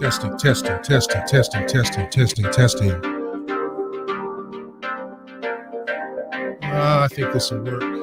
Testing, testing, testing, testing, testing, testing, testing. I think this will work.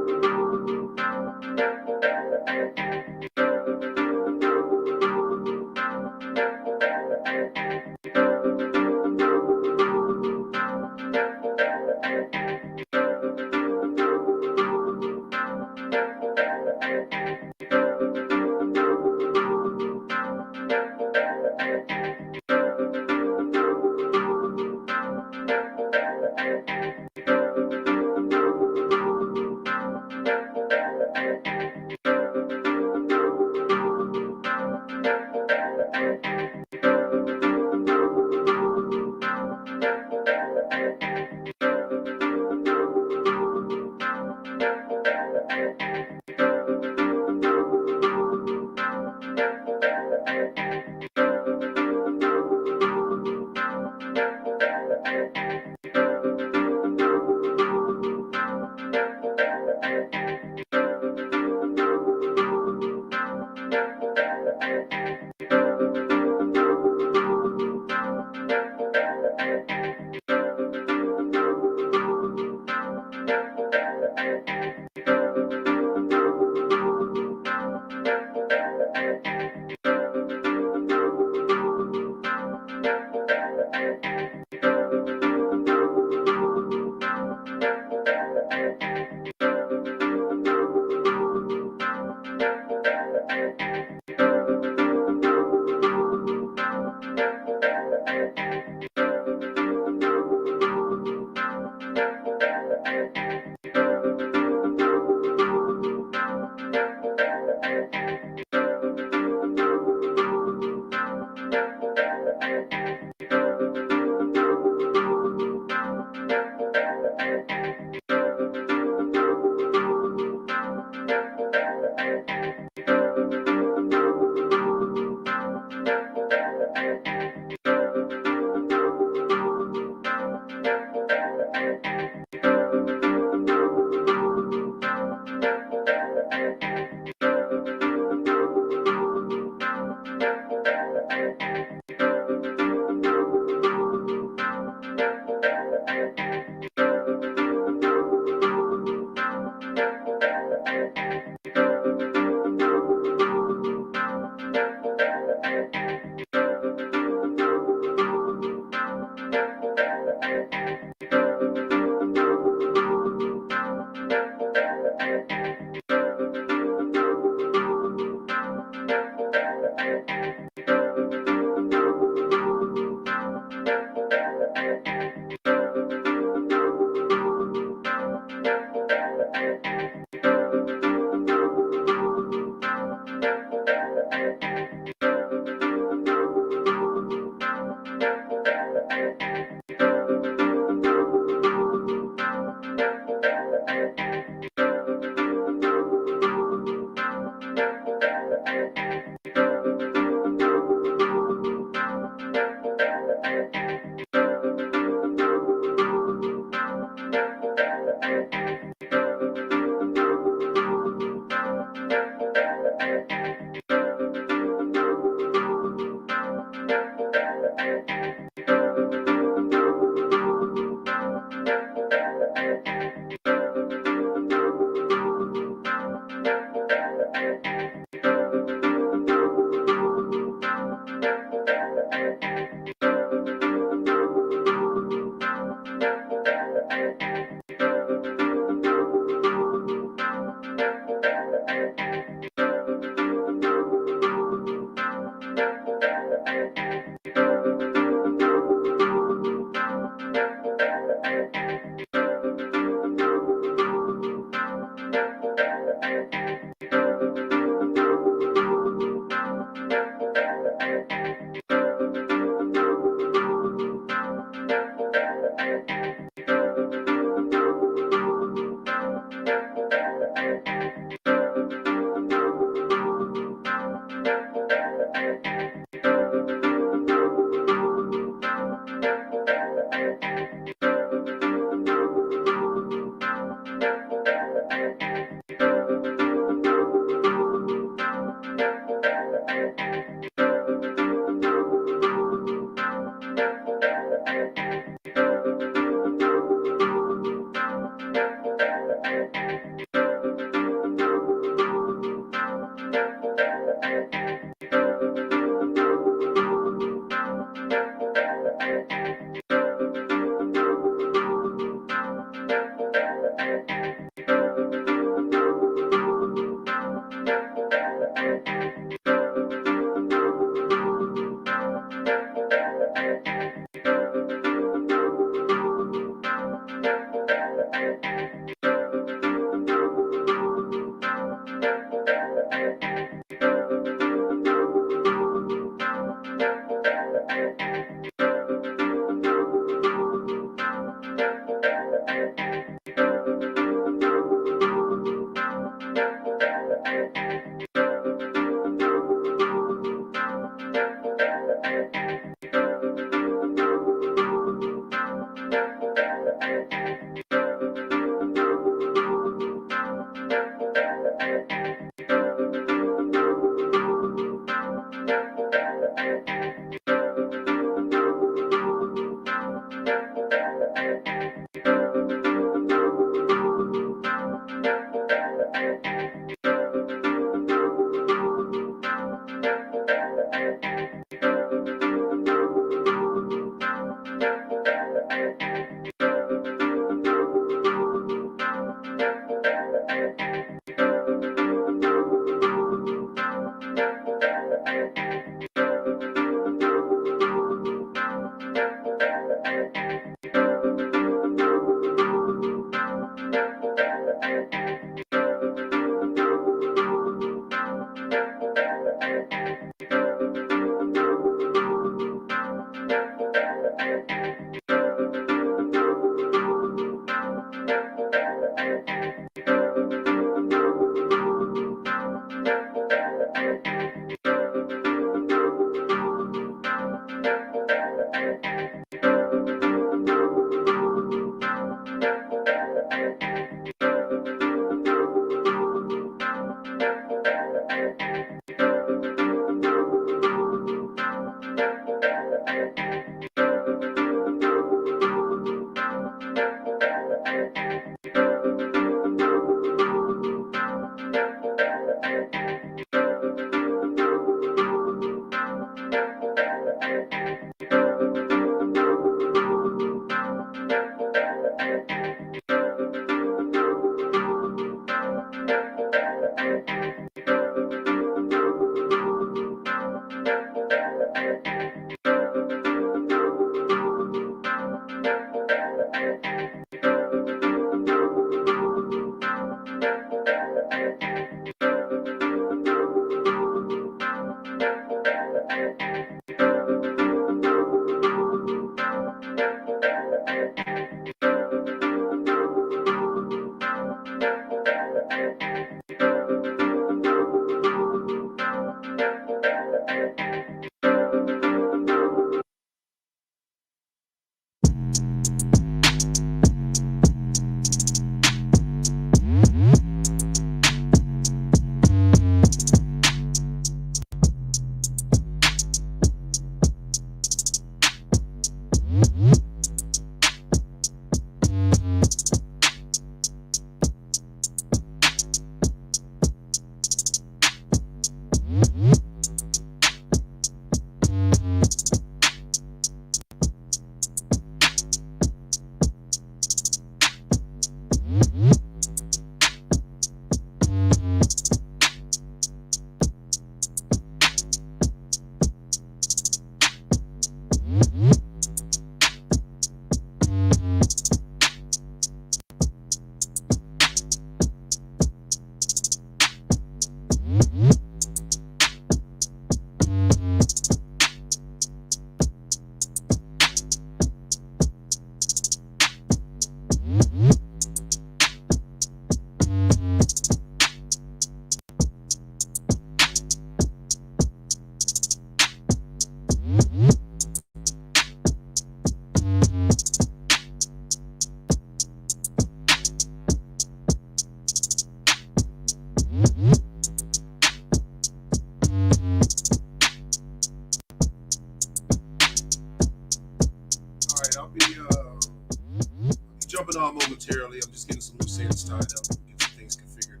Jumping on momentarily. I'm just getting some loose ends tied up, get some things configured,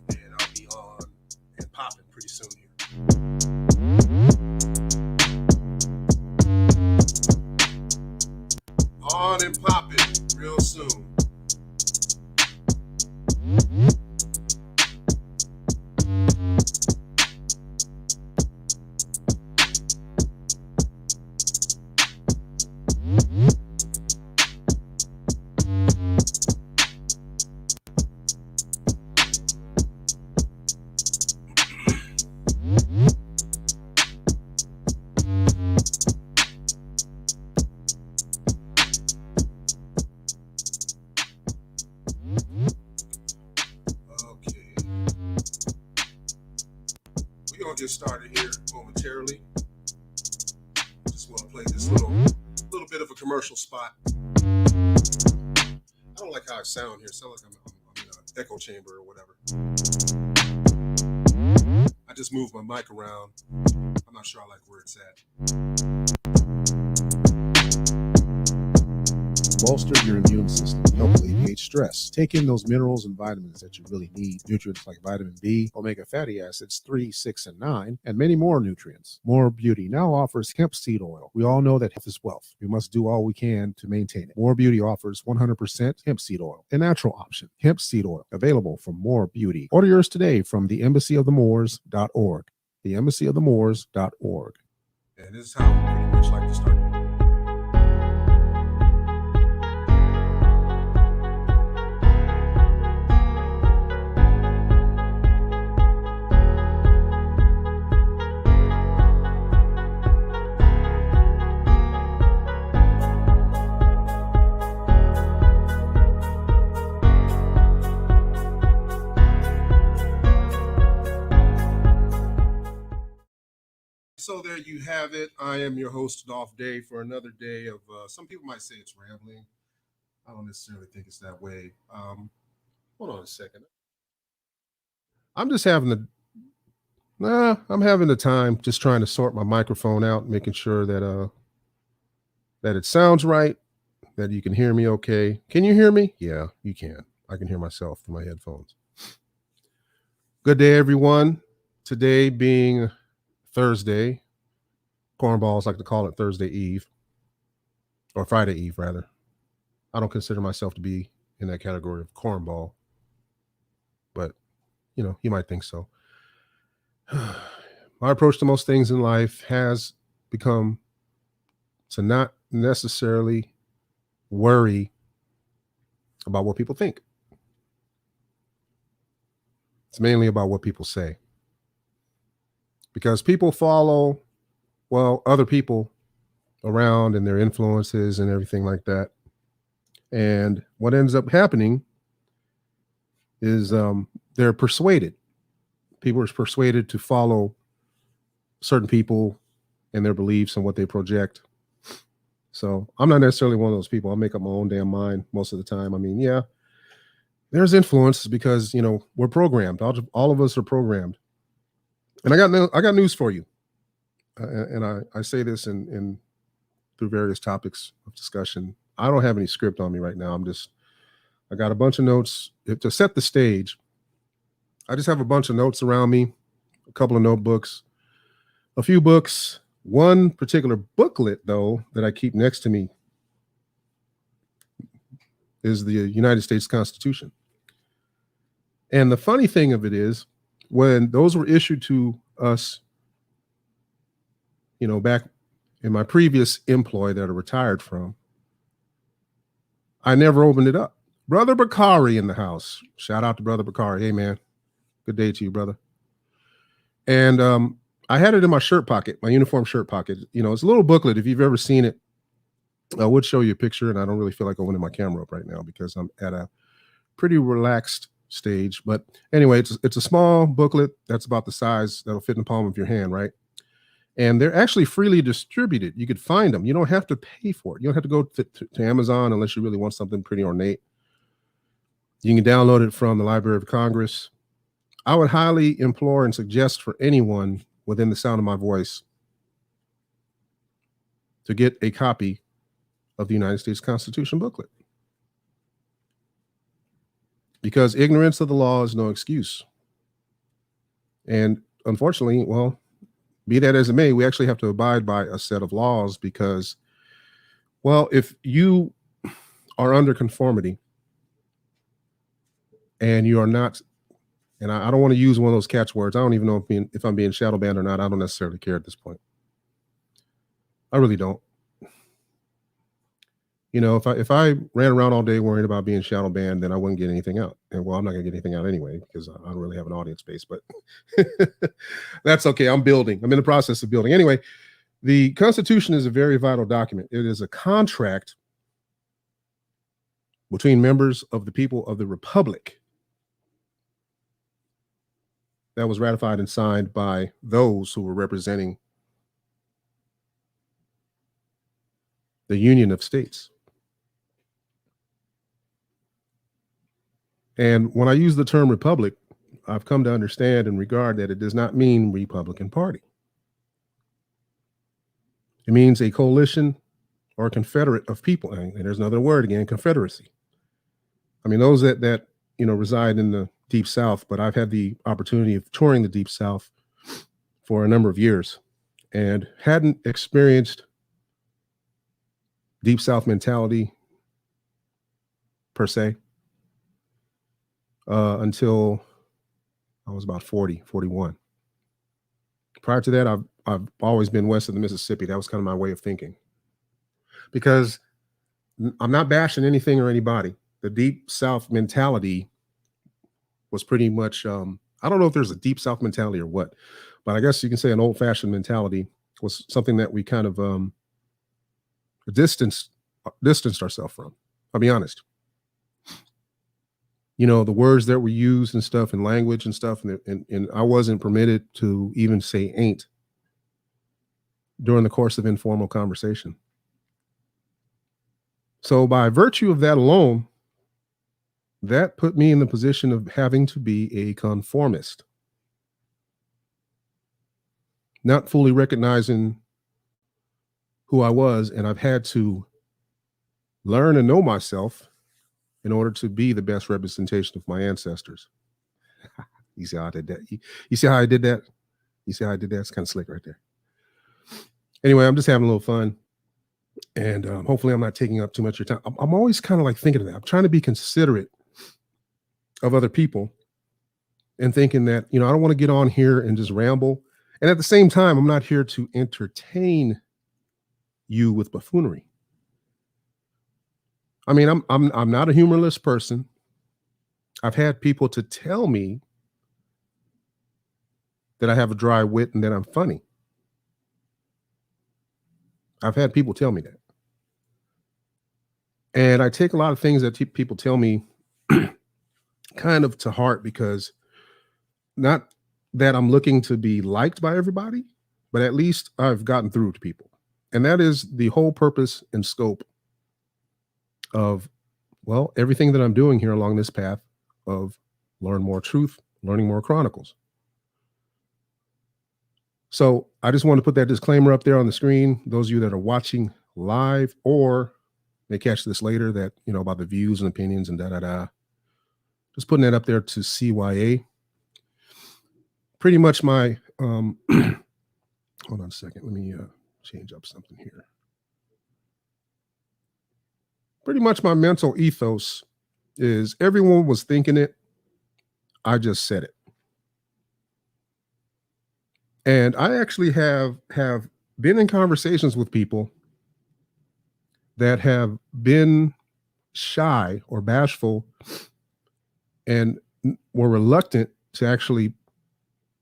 and I'll be on and popping pretty soon here. On and popping real soon. Get started here momentarily. Just want to play this little bit of a commercial spot. I don't like how I sound here. I sound like I'm in an echo chamber or whatever. I just moved my mic around. I'm not sure I like where it's at. Bolster your immune system, help alleviate stress. Take in those minerals and vitamins that you really need. Nutrients like vitamin B, omega fatty acids 3, 6, and 9, and many more nutrients. More Beauty now offers hemp seed oil. We all know that health is wealth. We must do all we can to maintain it. More Beauty offers 100% hemp seed oil, a natural option. Hemp seed oil, available from More Beauty. Order yours today from the embassyofthemoors.org. The embassyofthemoors.org. And this is how we pretty much like to start. So there you have it. I am your host, Dolph Day, for another day of, some people might say it's rambling. I don't necessarily think it's that way. Hold on a second. I'm just having I'm having the time just trying to sort my microphone out, making sure that it sounds right, that you can hear me okay. Can you hear me? Yeah, you can. I can hear myself through my headphones. Good day, everyone. Today being Thursday. Cornballs like to call it Thursday Eve, or Friday Eve, rather. I don't consider myself to be in that category of cornball, but, you might think so. My approach to most things in life has become to not necessarily worry about what people think. It's mainly about what people say. Because people follow, other people around and their influences and everything like that. And what ends up happening is they're persuaded. People are persuaded to follow certain people and their beliefs and what they project. So I'm not necessarily one of those people. I make up my own damn mind most of the time. I mean, yeah, there's influence because, we're programmed. All of us are programmed. And I got news for you. And I say this in through various topics of discussion. I don't have any script on me right now. I got a bunch of notes to set the stage. I just have a bunch of notes around me, a couple of notebooks, a few books, one particular booklet, though, that I keep next to me is the United States Constitution. And the funny thing of it is, when those were issued to us, back in my previous employ that I retired from, I never opened it up. Brother Bakari in the house. Shout out to Brother Bakari. Hey, man. Good day to you, brother. And I had it in my shirt pocket, my uniform shirt pocket. You know, it's a little booklet. If you've ever seen it, I would show you a picture, and I don't really feel like opening my camera up right now because I'm at a pretty relaxed stage. But anyway, it's a small booklet that's about the size that'll fit in the palm of your hand, right? And they're actually freely distributed. You could find them. You don't have to pay for it. You don't have to go to Amazon unless you really want something pretty ornate. You can download it from the Library of Congress. I would highly implore and suggest for anyone within the sound of my voice to get a copy of the United States Constitution booklet, because ignorance of the law is no excuse. And unfortunately, well, be that as it may, we actually have to abide by a set of laws because, well, if you are under conformity and you are not, and I don't want to use one of those catchwords. I don't even know if I'm being shadow banned or not. I don't necessarily care at this point. I really don't. You know, if I ran around all day worrying about being shadow banned, then I wouldn't get anything out. And well, I'm not gonna get anything out anyway because I don't really have an audience base. But that's okay. I'm building. I'm in the process of building. Anyway, the Constitution is a very vital document. It is a contract between members of the people of the Republic that was ratified and signed by those who were representing the Union of States. And when I use the term republic, I've come to understand and regard that it does not mean Republican Party. It means a coalition or a confederate of people. And there's another word again, confederacy. I mean, those that reside in the Deep South, but I've had the opportunity of touring the Deep South for a number of years and hadn't experienced Deep South mentality per se until I was about 40, 41. Prior to that, I've always been west of the Mississippi. That was kind of my way of thinking. Because I'm not bashing anything or anybody. The Deep South mentality was pretty much, I don't know if there's a Deep South mentality or what, but I guess you can say an old-fashioned mentality was something that we kind of distanced ourselves from. I'll be honest. You know, the words that were used and stuff and language and stuff, and I wasn't permitted to even say ain't during the course of informal conversation. So by virtue of that alone, that put me in the position of having to be a conformist, not fully recognizing who I was, and I've had to learn and know myself in order to be the best representation of my ancestors. You see how I did that? You see how I did that? You see how I did that? It's kind of slick right there. Anyway, I'm just having a little fun. And hopefully I'm not taking up too much of your time. I'm always kind of like thinking of that. I'm trying to be considerate of other people and thinking that, I don't want to get on here and just ramble. And at the same time, I'm not here to entertain you with buffoonery. I mean, I'm not a humorless person. I've had people to tell me that I have a dry wit and that I'm funny. I've had people tell me that. And I take a lot of things that people tell me kind of to heart, because not that I'm looking to be liked by everybody, but at least I've gotten through to people. And that is the whole purpose and scope of, well, everything that I'm doing here along this path of learn more truth, learning more chronicles. So I just want to put that disclaimer up there on the screen. Those of you that are watching live or may catch this later, that, about the views and opinions and da-da-da. Just putting that up there to CYA. Pretty much my, hold on a second. Let me change up something here. Pretty much my mental ethos is everyone was thinking it. I just said it. And I actually have been in conversations with people that have been shy or bashful and were reluctant to actually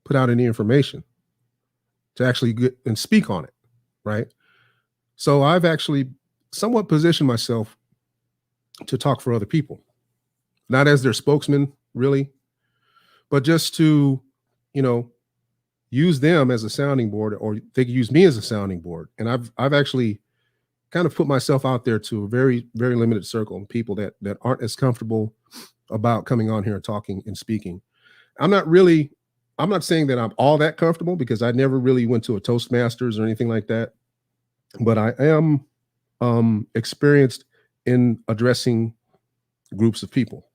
put out any information, to actually get and speak on it, right? So I've actually somewhat positioned myself to talk for other people, not as their spokesman, really, but just to, you know, use them as a sounding board, or they could use me as a sounding board. And I've actually kind of put myself out there to a very, very limited circle of people that aren't as comfortable about coming on here and talking and speaking. I'm not saying that I'm all that comfortable, because I never really went to a Toastmasters or anything like that, but I am experienced in addressing groups of people.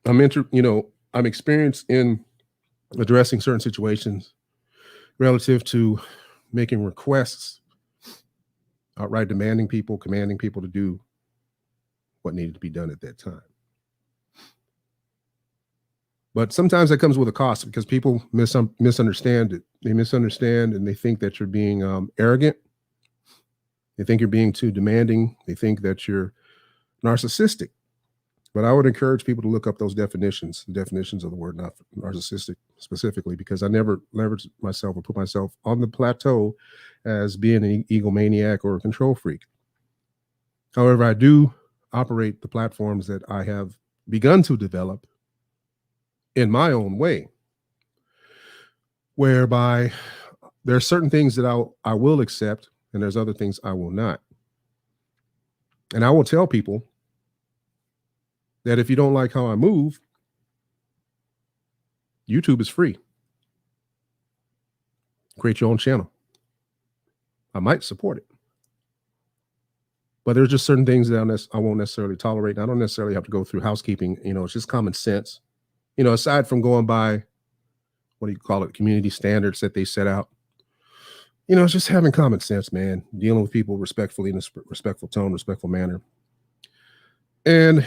I'm experienced in addressing certain situations relative to making requests, outright commanding people to do what needed to be done at that time. But sometimes that comes with a cost, because people misunderstand it. They misunderstand, and they think that you're being arrogant. They think you're being too demanding. They think that you're narcissistic. But I would encourage people to look up those definitions, the definitions of the word narcissistic specifically, because I never leveraged myself or put myself on the plateau as being an egomaniac or a control freak. However, I do operate the platforms that I have begun to develop in my own way, whereby there are certain things that I will accept, and there's other things I will not. And I will tell people that if you don't like how I move, YouTube is free. Create your own channel. I might support it. But there's just certain things that I won't necessarily tolerate. And I don't necessarily have to go through housekeeping. It's just common sense. Aside from going by, what do you call it, community standards that they set out. It's just having common sense, man. Dealing with people respectfully, in a respectful tone, respectful manner. And,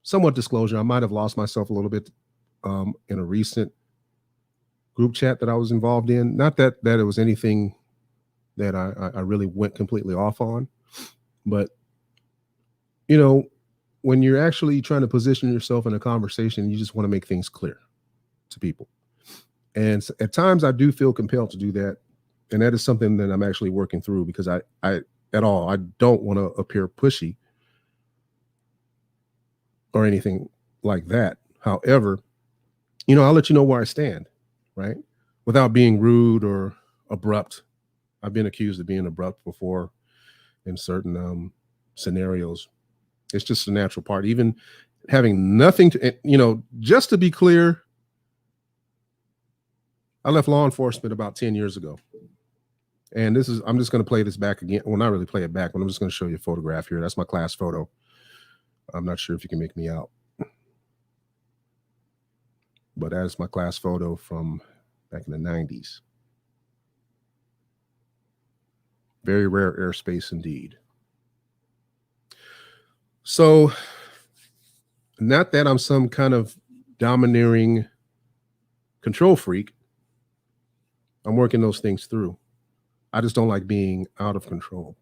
somewhat disclosure, I might have lost myself a little bit in a recent group chat that I was involved in. Not that it was anything that I really went completely off on, but, when you're actually trying to position yourself in a conversation, you just want to make things clear to people. And at times I do feel compelled to do that. And that is something that I'm actually working through, because I don't want to appear pushy or anything like that. However, I'll let you know where I stand, right? Without being rude or abrupt. I've been accused of being abrupt before in certain scenarios. It's just a natural part. Even having nothing to, just to be clear, I left law enforcement about 10 years ago. And I'm just going to play this back again. Well, not really play it back, but I'm just going to show you a photograph here. That's my class photo. I'm not sure if you can make me out, but that is my class photo from back in the 90s. Very rare airspace indeed. So, not that I'm some kind of domineering control freak. I'm working those things through. I just don't like being out of control.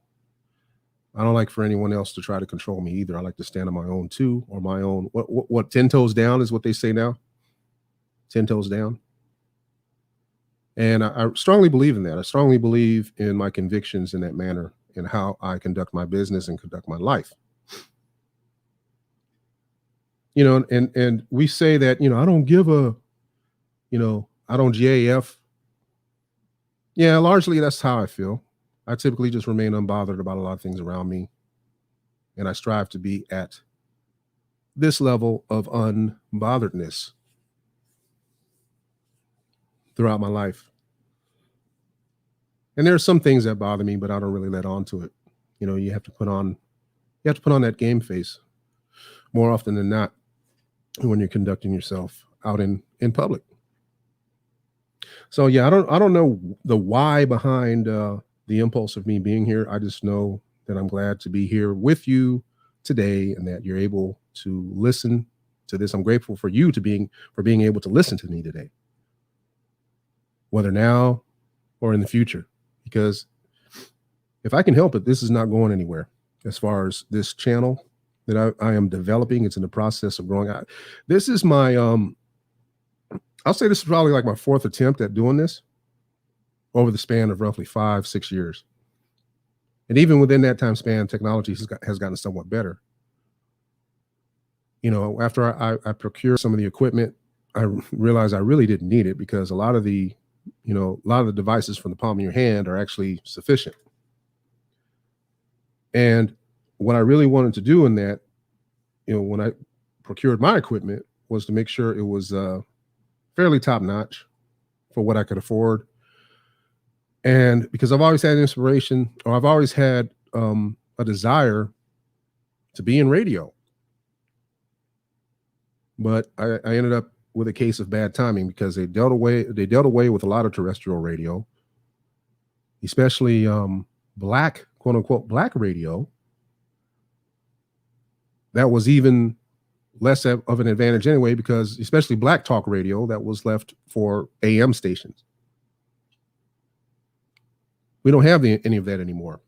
I don't like for anyone else to try to control me either. I like to stand on my own too, or my own, what 10 toes down is what they say now. 10 toes down. And I strongly believe in that. I strongly believe in my convictions in that manner, and how I conduct my business and conduct my life. And we say that, I don't give a, I don't GAF. Yeah, largely that's how I feel. I typically just remain unbothered about a lot of things around me. And I strive to be at this level of unbotheredness throughout my life. And there are some things that bother me, but I don't really let on to it. You have to put on that game face more often than not when you're conducting yourself out in public. So yeah, I don't know the why behind the impulse of me being here. I just know that I'm glad to be here with you today, and that you're able to listen to this. I'm grateful for you for being able to listen to me today, whether now or in the future, because if I can help it, this is not going anywhere as far as this channel that I am developing. It's in the process of growing out. This is my I'll say this is probably like my fourth attempt at doing this over the span of roughly 5-6 years. And even within that time span, technology has gotten somewhat better. You know, after I procured some of the equipment, I realized I really didn't need it, because a lot of the devices from the palm of your hand are actually sufficient. And what I really wanted to do in that, when I procured my equipment, was to make sure it was fairly top notch for what I could afford. And because I've always had inspiration, or I've always had a desire to be in radio, but I ended up with a case of bad timing, because they dealt away with a lot of terrestrial radio, especially black, quote unquote, black radio. That was even less of an advantage anyway, because especially black talk radio, that was left for AM stations. We don't have any of that anymore.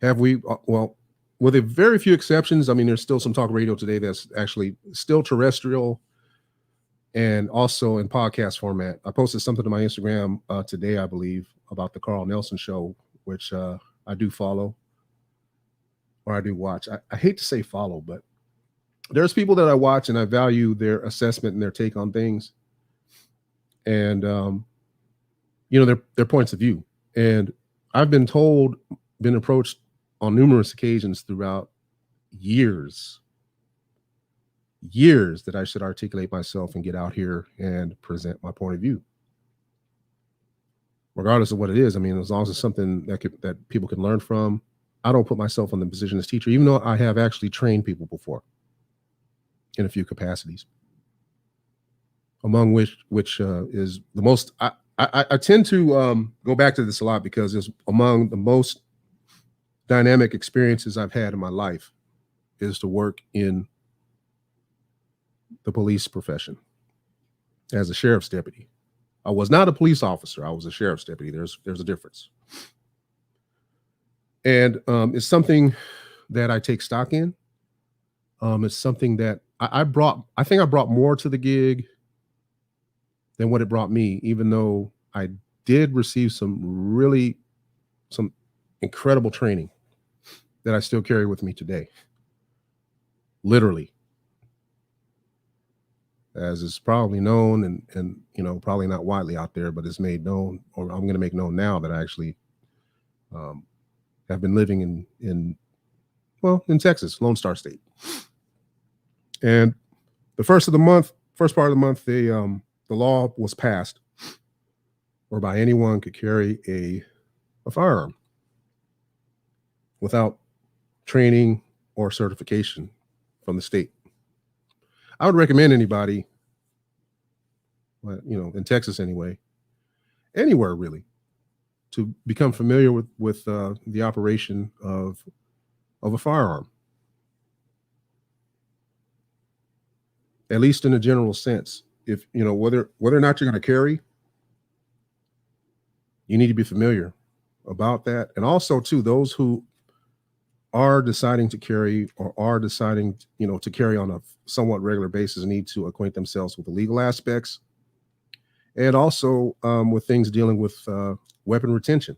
Have we? Well, with a very few exceptions. I mean, there's still some talk radio today that's actually still terrestrial and also in podcast format. I posted something to my Instagram today, I believe, about the Carl Nelson show, which I do follow, or I do watch. I hate to say follow, but there's people that I watch and I value their assessment and their take on things, and their points of view. And I've been approached on numerous occasions throughout years that I should articulate myself and get out here and present my point of view, regardless of what it is. I mean, as long as it's something that people can learn from. I don't put myself in the position as teacher, even though I have actually trained people before in a few capacities, among which is the most. I tend to go back to this a lot, because it's among the most dynamic experiences I've had in my life is to work in the police profession as a sheriff's deputy. I was not a police officer. I was a sheriff's deputy. There's a difference. And it's something that I take stock in. It's something that I think I brought more to the gig than what it brought me, even though I did receive some incredible training that I still carry with me today. Literally. As is probably known and probably not widely out there, but it's made known, or I'm going to make known now, that I actually have been living in Texas, Lone Star State. And the first part of the month, the law was passed whereby anyone could carry a firearm without training or certification from the state. I would recommend anybody, in Texas anyway, anywhere really, to become familiar with the operation of a firearm, at least in a general sense. If whether or not you're going to carry, you need to be familiar about that. And also, too, those who are deciding to carry, or are deciding to carry on a somewhat regular basis, need to acquaint themselves with the legal aspects, and also with things dealing with weapon retention,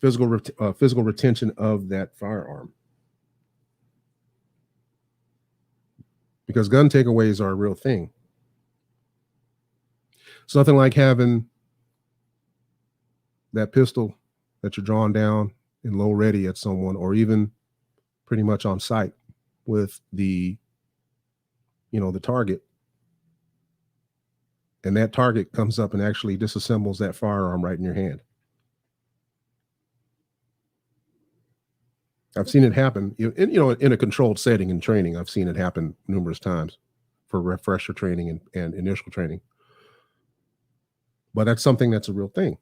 physical retention of that firearm, because gun takeaways are a real thing. It's nothing like having that pistol that you're drawing down in low ready at someone, or even pretty much on sight with the target, and that target comes up and actually disassembles that firearm right in your hand. I've seen it happen in a controlled setting in training. I've seen it happen numerous times for refresher training and initial training. But that's something that's a real thing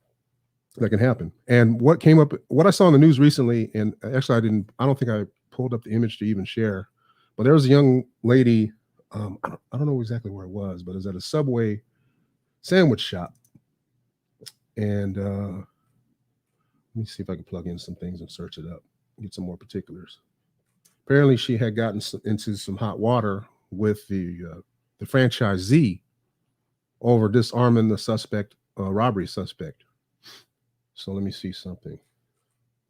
that can happen. And what I saw in the news recently, and actually I don't think I pulled up the image to even share, but there was a young lady, I don't know exactly where it was, but it was at a Subway sandwich shop. And let me see if I can plug in some things and search it up, get some more particulars. Apparently, she had gotten into some hot water with the franchisee over disarming the suspect, robbery suspect. So let me see something.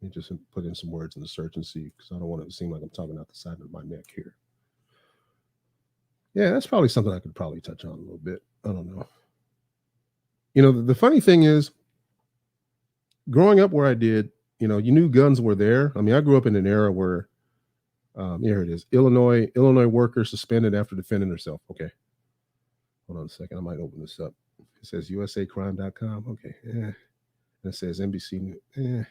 Let me just put in some words in the search and see, because I don't want it to seem like I'm talking out the side of my neck here. Yeah, that's probably something I could probably touch on a little bit. I don't know. You know, the funny thing is, growing up where I did, you know, you knew guns were there. I mean, I grew up in an era where, here it is, Illinois worker suspended after defending herself. Okay, hold on a second. I might open this up. It says usacrime.com. Okay, yeah. It says NBC. Yeah,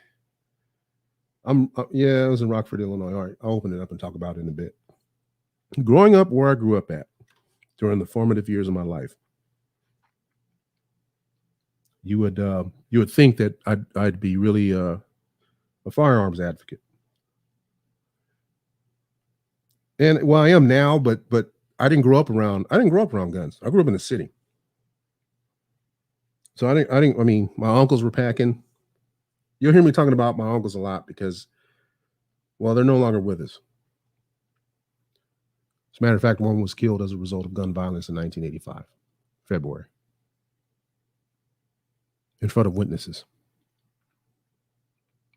yeah, I was in Rockford, Illinois. All right, I'll open it up and talk about it in a bit. Growing up where I grew up at during the formative years of my life, you would think that I'd be really a firearms advocate, and well, I am now, but I didn't grow up around guns. I grew up in the city, so I didn't. I mean, my uncles were packing. You'll hear me talking about my uncles a lot because, well, they're no longer with us. As a matter of fact, one was killed as a result of gun violence in 1985, February, in front of witnesses.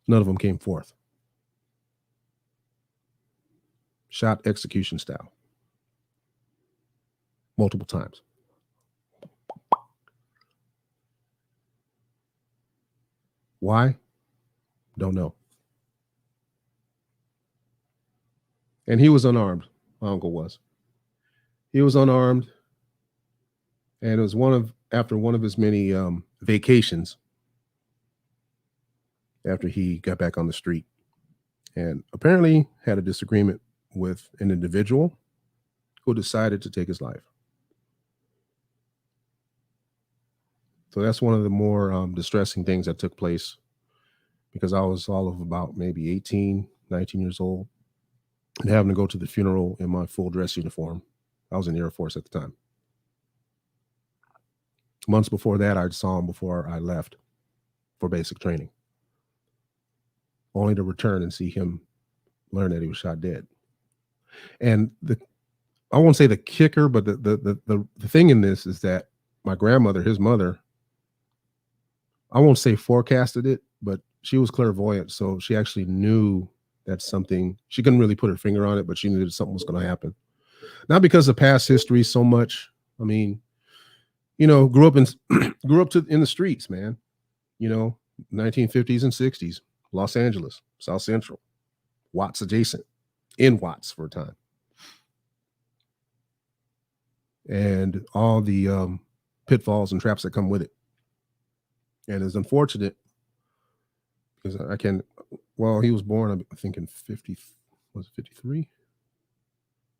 None of them came forth. Shot execution style. Multiple times. Why? Don't know. And he was unarmed. My uncle was. He was unarmed. And it was after one of his many vacations, after he got back on the street, and apparently had a disagreement with an individual who decided to take his life. So that's one of the more distressing things that took place, because I was all of about maybe 18, 19 years old, and having to go to the funeral in my full dress uniform. I was in the Air Force at the time. Months before that, I saw him before I left for basic training, only to return and see him learn that he was shot dead. And I won't say the kicker, but the thing in this is that my grandmother, his mother, I won't say forecasted it, but she was clairvoyant. So she actually knew that something, she couldn't really put her finger on it, but she knew that something was going to happen. Not because of past history so much. I mean, you know, grew up in the streets, man. You know, 1950s and 60s, Los Angeles, South Central, Watts adjacent, in Watts for a time. And all the pitfalls and traps that come with it. And it's unfortunate because he was born, I think in 53?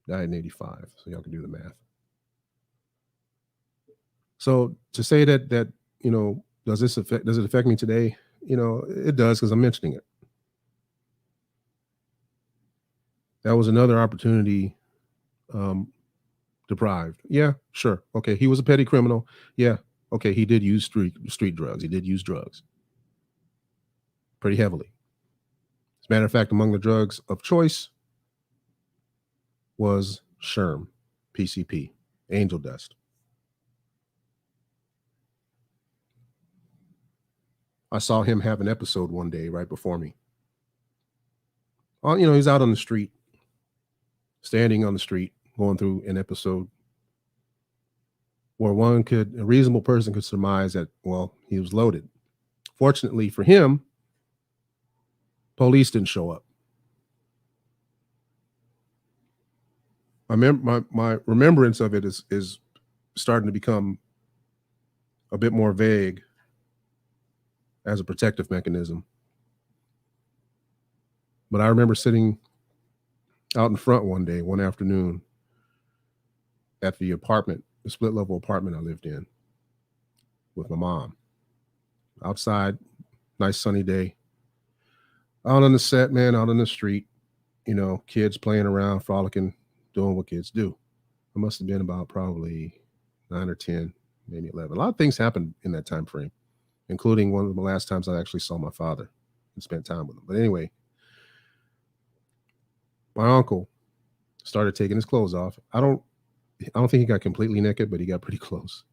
Died in 85. So y'all can do the math. So to say that, you know, does it affect me today? You know, it does, because I'm mentioning it. That was another opportunity deprived. Yeah, sure. Okay. He was a petty criminal. Yeah. Okay. He did use street drugs. He did use drugs pretty heavily. As a matter of fact, among the drugs of choice was Sherm, PCP, angel dust. I saw him have an episode one day right before me. You know, he's out on the street, standing on the street, going through an episode where a reasonable person could surmise that, well, he was loaded. Fortunately for him, police didn't show up. My remembrance of it is starting to become a bit more vague as a protective mechanism. But I remember sitting out in front one afternoon at the split level apartment I lived in with my mom. Outside, nice sunny day. Out on the set, man, out on the street, you know, kids playing around, frolicking, doing what kids do. I must have been about probably 9 or 10, maybe 11. A lot of things happened in that time frame, including one of the last times I actually saw my father and spent time with him. But anyway, My uncle started taking his clothes off. I don't think he got completely naked, but he got pretty close.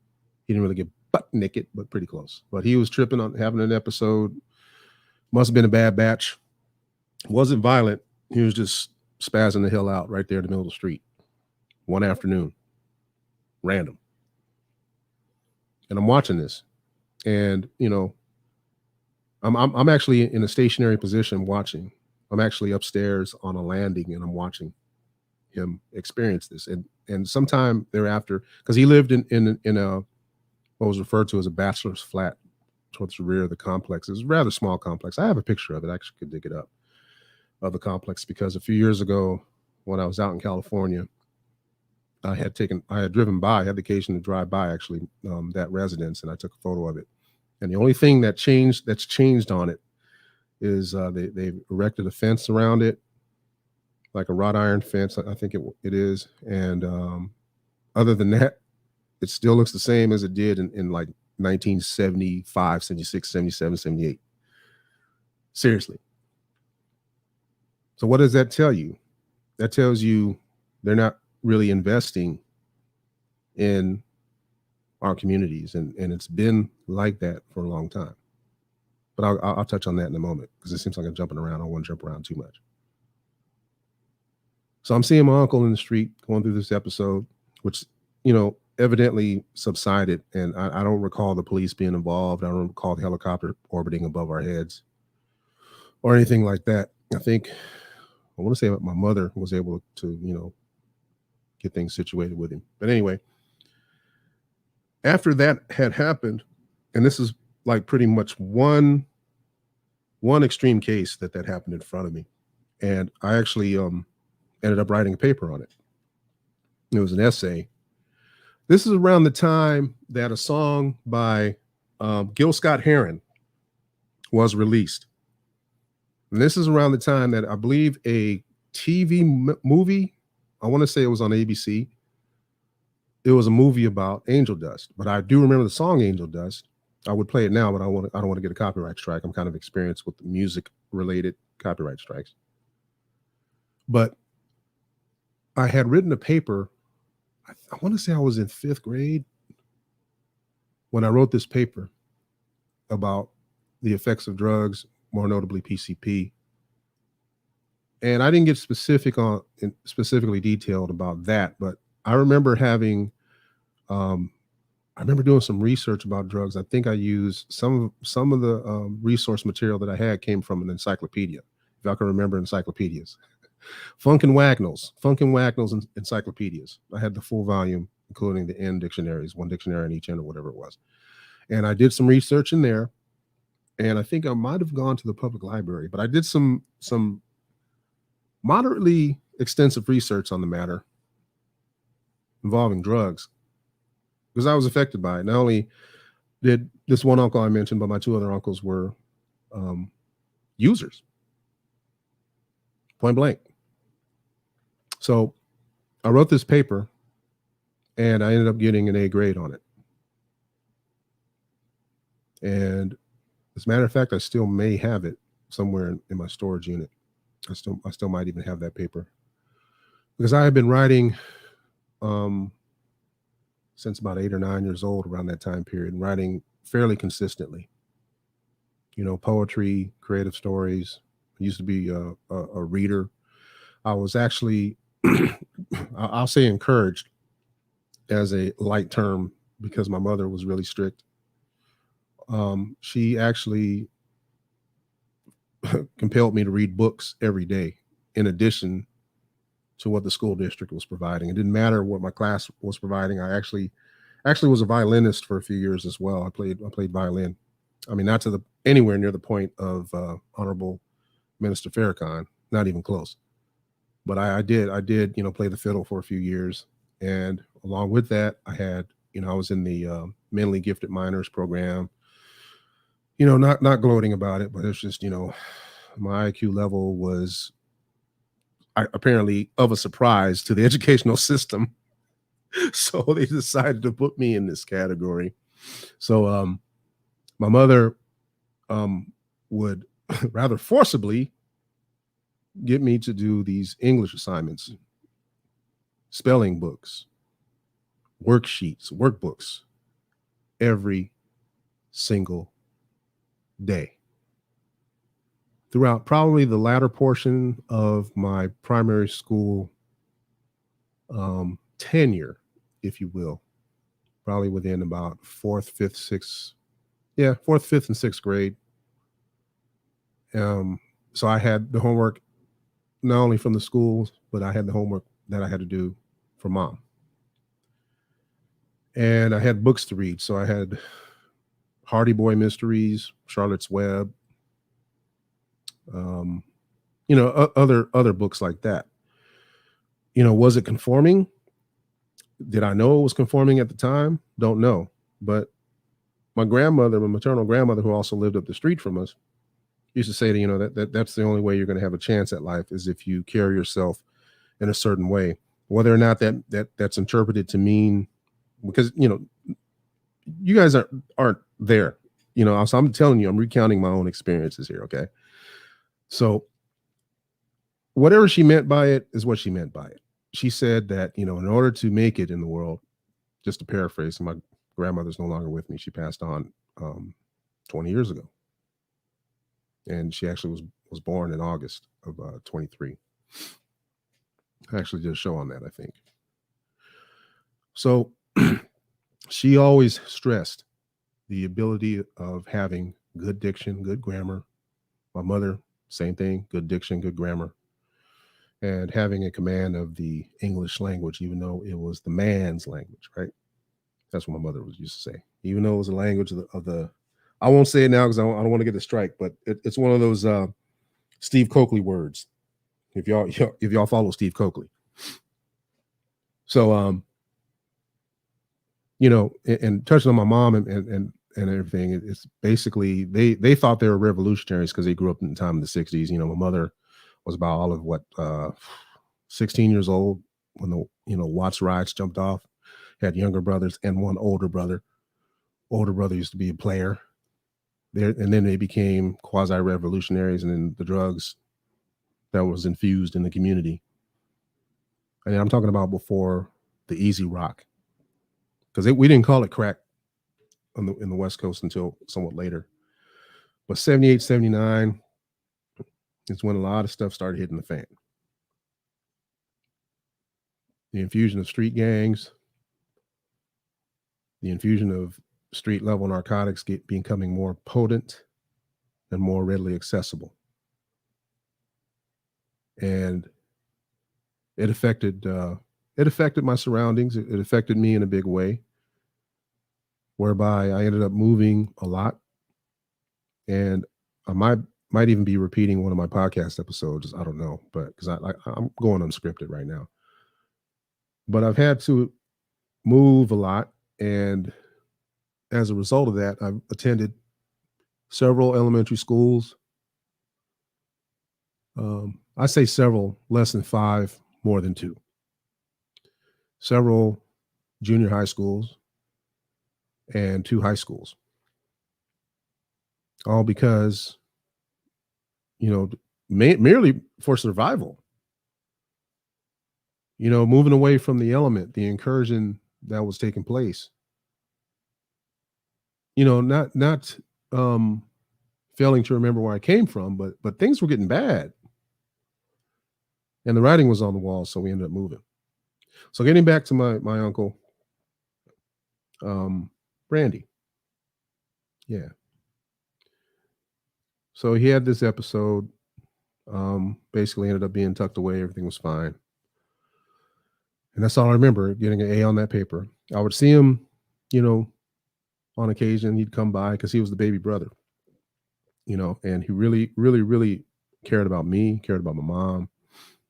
He didn't really get butt naked, but pretty close. But he was tripping on having an episode. Must have been a bad batch. Wasn't violent. He was just spazzing the hell out right there in the middle of the street one afternoon, random. And I'm watching this, and I'm actually in a stationary position watching. I'm actually upstairs on a landing, and I'm watching him experience this. And sometime thereafter, because he lived in a what was referred to as a bachelor's flat towards the rear of the complex. It was a rather small complex. I have a picture of it. I actually could dig it up, of the complex, because a few years ago when I was out in California, I had driven by, I had the occasion to drive by actually that residence, and I took a photo of it. And the only thing that's changed on it is they've erected a fence around it, like a wrought iron fence, I think it is. And other than that, it still looks the same as it did in like 1975, 76, 77, 78. Seriously. So what does that tell you? That tells you they're not really investing in our communities, and it's been like that for a long time. But I'll touch on that in a moment, because it seems like I'm jumping around. I don't want to jump around too much. So I'm seeing my uncle in the street going through this episode, which evidently subsided, and I don't recall the police being involved. I don't recall the helicopter orbiting above our heads or anything like that. I want to say that my mother was able to get things situated with him. But anyway, after that had happened, and this is like pretty much one extreme case that happened in front of me, and I actually ended up writing a paper on it. It was an essay. This is around the time that a song by Gil Scott-Heron was released. And this is around the time that I believe a TV movie, I want to say it was on ABC. It was a movie about angel dust, but I do remember the song Angel Dust. I would play it now, but I don't want to get a copyright strike. I'm kind of experienced with the music related copyright strikes. But I had written a paper. I want to say I was in 5th grade when I wrote this paper about the effects of drugs, more notably PCP. And I didn't get specifically detailed about that, but I remember I remember doing some research about drugs. I think I used some of the resource material that I had came from an encyclopedia, if y'all can remember encyclopedias. Funk and Wagnalls encyclopedias. I had the full volume, including the N dictionaries, one dictionary in each end or whatever it was. And I did some research in there, and I think I might have gone to the public library, but I did some moderately extensive research on the matter involving drugs, because I was affected by it. Not only did this one uncle I mentioned, but my 2 other uncles were users, point blank. So I wrote this paper, and I ended up getting an A grade on it. And as a matter of fact, I still may have it somewhere in my storage unit. I still might even have that paper, because I had been writing since about 8 or 9 years old, around that time period, and writing fairly consistently. Poetry, creative stories. I used to be a reader. I was actually, I'll say encouraged as a light term, because my mother was really strict. She actually compelled me to read books every day, in addition to what the school district was providing. It didn't matter what my class was providing. I actually was a violinist for a few years as well. I played violin. I mean, not to anywhere near the point of Honorable Minister Farrakhan, not even close. But I did play the fiddle for a few years, and along with that, I was in the mentally gifted minors program. Not gloating about it, but it's just my IQ level was apparently of a surprise to the educational system. So they decided to put me in this category. So my mother would rather forcibly get me to do these English assignments, spelling books, worksheets, workbooks every single day. Throughout probably the latter portion of my primary school tenure, if you will, probably within about fourth, fifth, and sixth grade. So I had the homework not only from the schools, but I had the homework that I had to do for mom. And I had books to read. So I had Hardy Boy Mysteries, Charlotte's Web, other books like that. Was it conforming? Did I know it was conforming at the time? Don't know. But my grandmother, my maternal grandmother, who also lived up the street from us, used to say that's the only way you're going to have a chance at life is if you carry yourself in a certain way, whether or not that's interpreted to mean, because you guys aren't there, so I'm telling you, I'm recounting my own experiences here. Okay. So whatever she meant by it is what she meant by it. She said that, in order to make it in the world, just to paraphrase, my grandmother's no longer with me. She passed on 20 years ago. And she actually was born in August of 23. I actually did a show on that, I think. So she always stressed the ability of having good diction, good grammar. My mother, same thing, good diction, good grammar, and having a command of the English language, even though it was the man's language, right? That's what my mother used to say. Even though it was a language of the I won't say it now because I don't want to get a strike, but it's one of those Steve Coakley words. If y'all follow Steve Coakley. So and touching on my mom and everything, it's basically they thought they were revolutionaries because they grew up in the time of the 60s. My mother was about all of 16 years old when the Watts riots jumped off. Had younger brothers and one older brother. Older brother used to be a player there, and then they became quasi-revolutionaries, and then the drugs that was infused in the community. And I'm talking about before the easy rock, because we didn't call it crack in the West Coast until somewhat later. But 78, 79 is when a lot of stuff started hitting the fan. The infusion of street gangs, the infusion of street level narcotics becoming more potent and more readily accessible. And it affected my surroundings. It affected me in a big way, whereby I ended up moving a lot. And I might even be repeating one of my podcast episodes. I don't know, but because I'm going unscripted right now. But I've had to move a lot, and as a result of that, I've attended several elementary schools. I say several, less than 5, more than 2. Several junior high schools and 2 high schools. All because, merely for survival. Moving away from the element, the incursion that was taking place. Not failing to remember where I came from, but things were getting bad. And the writing was on the wall, so we ended up moving. So getting back to my uncle, Brandy. Yeah. So he had this episode, basically ended up being tucked away. Everything was fine. And that's all I remember, getting an A on that paper. I would see him, on occasion. He'd come by because he was the baby brother, and he really, really, really cared about me, cared about my mom.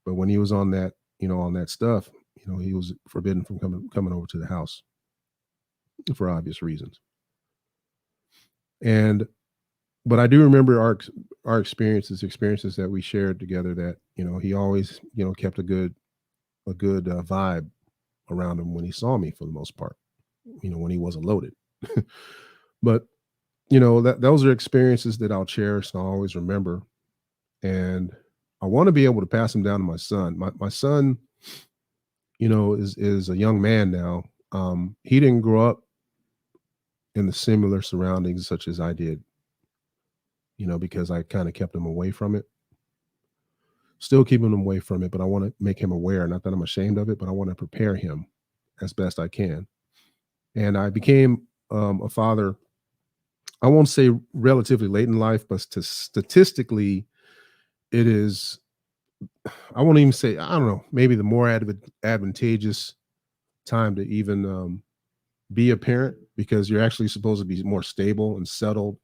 But when he was on that, on that stuff, he was forbidden from coming over to the house for obvious reasons. But I do remember our experiences that we shared together, that, he always, kept a good vibe around him when he saw me, for the most part, when he wasn't loaded. But, those are experiences that I'll cherish and I'll always remember. And I want to be able to pass them down to my son. My son, is a young man now. He didn't grow up in the similar surroundings such as I did, because I kind of kept him away from it. Still keeping him away from it, but I want to make him aware. Not that I'm ashamed of it, but I want to prepare him as best I can. And I became a father. I won't say relatively late in life, but statistically, it is. I won't even say. I don't know. Maybe the more advantageous time to even be a parent, because you're actually supposed to be more stable and settled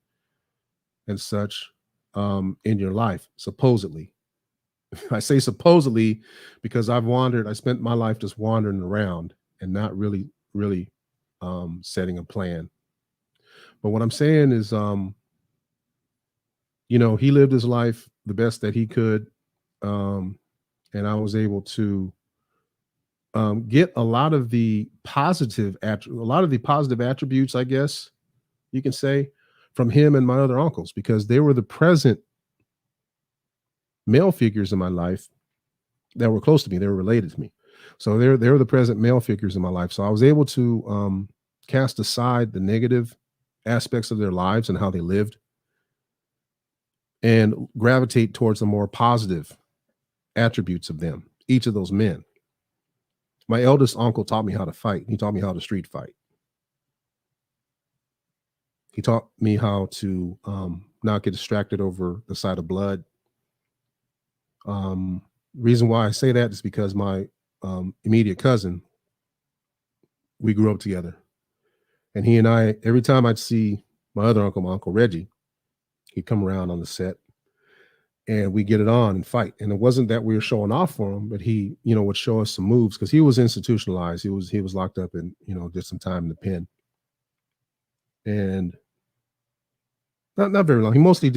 and such in your life, supposedly. I say supposedly because I spent my life just wandering around and not really, really setting a plan. But what I'm saying is, he lived his life the best that he could. And I was able to get a lot of the positive attributes, I guess you can say, from him and my other uncles, because they were the present male figures in my life that were close to me. They were related to me. So they were the present male figures in my life. So I was able to cast aside the negative aspects of their lives and how they lived and gravitate towards the more positive attributes of them, each of those men. My eldest uncle taught me how to fight. He taught me how to street fight. He taught me how to not get distracted over the sight of blood. Reason why I say that is because my immediate cousin, we grew up together. And he and I, every time I'd see my other uncle, my Uncle Reggie, he'd come around on the set and we get it on and fight. And it wasn't that we were showing off for him, but he, would show us some moves because he was institutionalized. He was locked up and, did some time in the pen. And not very long. He mostly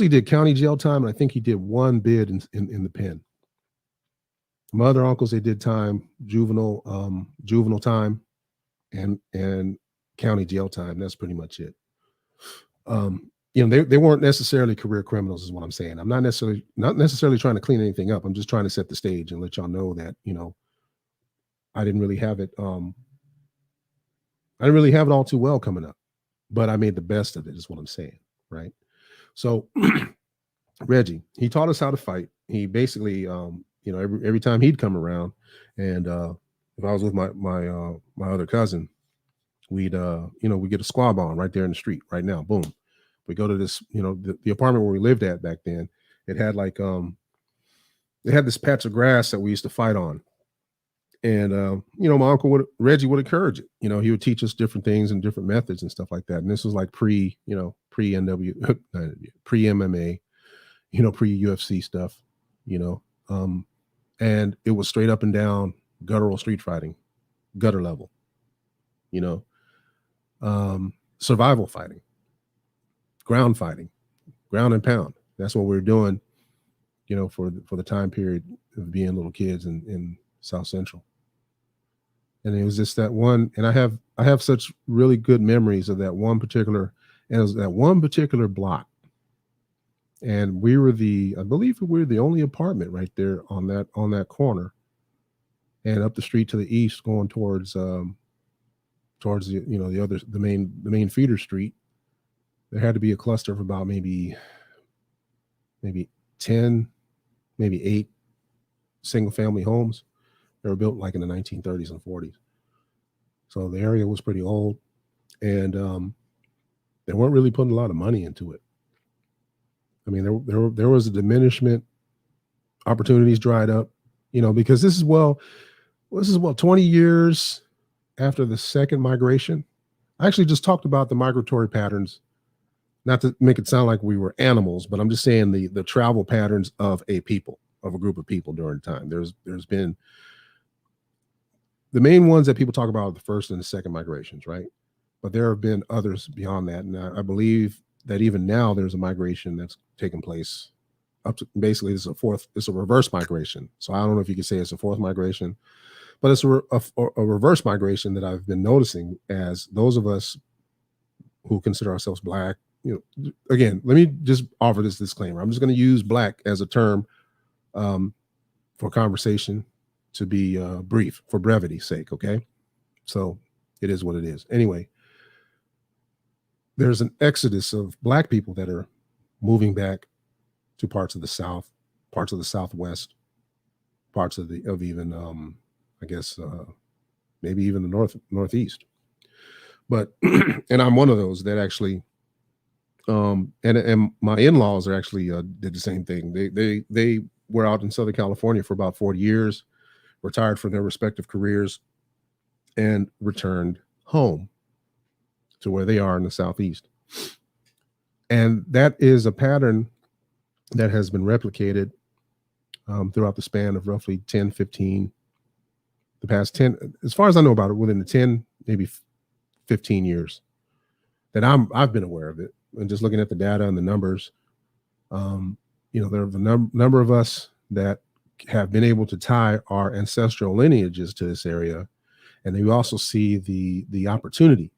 did county jail time. And I think he did one bid in the pen. My other uncles, they did time, juvenile time and county jail time. That's pretty much it. They weren't necessarily career criminals is what I'm saying. I'm not necessarily trying to clean anything up. I'm just trying to set the stage and let y'all know that, I didn't really have it. I didn't really have it all too well coming up, but I made the best of it is what I'm saying. Right. So Reggie, he taught us how to fight. He basically, every time he'd come around and, if I was with my other cousin, we'd get a squab on right there in the street right now. Boom. We go to this, the apartment where we lived at back then. It had they had this patch of grass that we used to fight on. And, my uncle Reggie would encourage it. He would teach us different things and different methods and stuff like that. And this was like pre NW, pre MMA, pre UFC stuff, and it was straight up and down guttural street fighting, gutter level, survival fighting, ground and pound. That's what we were doing, for the time period of being little kids in South Central. And it was just that one, and I have such really good memories of that one particular, and it was that one particular block. And I believe we were the only apartment right there on that corner. And up the street to the east, going towards the main feeder street, there had to be a cluster of about maybe 10, maybe 8 single family homes. They were built like in the 1930s and 40s. So the area was pretty old, and they weren't really putting a lot of money into it. I mean, there was a diminishment, opportunities dried up, because this is 20 years after the second migration. I actually just talked about the migratory patterns, not to make it sound like we were animals, but I'm just saying the travel patterns of a group of people during time. There's been the main ones that people talk about are the first and the second migrations, right? But there have been others beyond that. And I believe that even now there's a migration that's taking place up to basically it's a reverse migration. So I don't know if you could say it's a fourth migration, but it's a reverse migration that I've been noticing as those of us who consider ourselves Black, again, let me just offer this disclaimer. I'm just going to use black as a term for conversation to be brief, for brevity's sake. Okay. So it is what it is. Anyway, there's an exodus of black people that are moving back to parts of the South, parts of the Southwest, parts of even, I guess, maybe even the Northeast. But, and I'm one of those that actually, and my in-laws are actually did the same thing. They were out in Southern California for about 40 years, retired from their respective careers, and returned home to where they are in the Southeast. And that is a pattern that has been replicated throughout the span of roughly 10, 15, the past 10, as far as I know about it, within the 10, maybe 15 years that I've been aware of it. And just looking at the data and the numbers, there are the number of us that have been able to tie our ancestral lineages to this area. And then you also see the opportunity,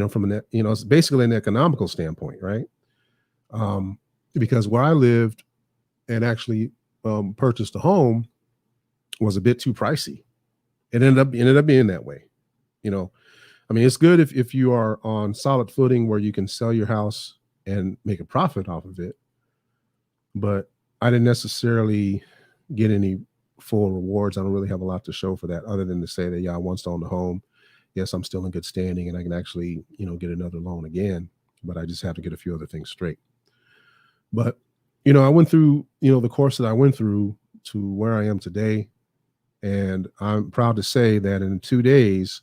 from it's basically an economical standpoint, right? Because where I lived and actually purchased a home was a bit too pricey. It ended up being that way. It's good if you are on solid footing where you can sell your house and make a profit off of it. But I didn't necessarily get any full rewards. I don't really have a lot to show for that, other than to say that, I once owned a home. Yes, I'm still in good standing and I can actually, get another loan again, but I just have to get a few other things straight. But, I went through, the course that I went through to where I am today. And I'm proud to say that in 2 days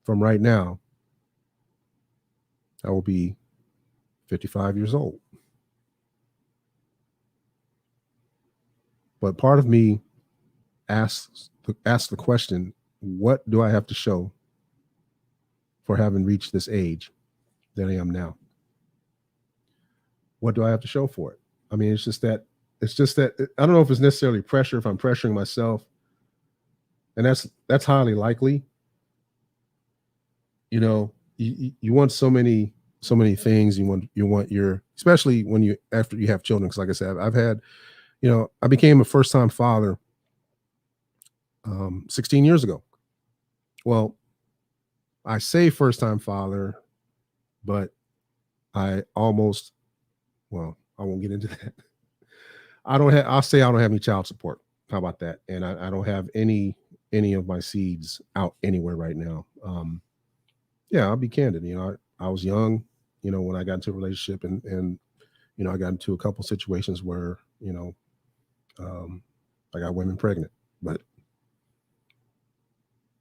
from right now, I will be 55 years old. But part of me asks the question, what do I have to show for having reached this age that I am now? What do I have to show for it? It's just that I don't know if it's necessarily pressure, if I'm pressuring myself, and that's highly likely. You want so many things. You want your, especially after you have children. Because like I said, I've had, I became a first-time father 16 years ago. Well, I say first-time father, but I won't get into that. I'll say I don't have any child support. How about that? And I don't have any of my seeds out anywhere right now. I'll be candid. I was young, when I got into a relationship and I got into a couple situations where, I got women pregnant, but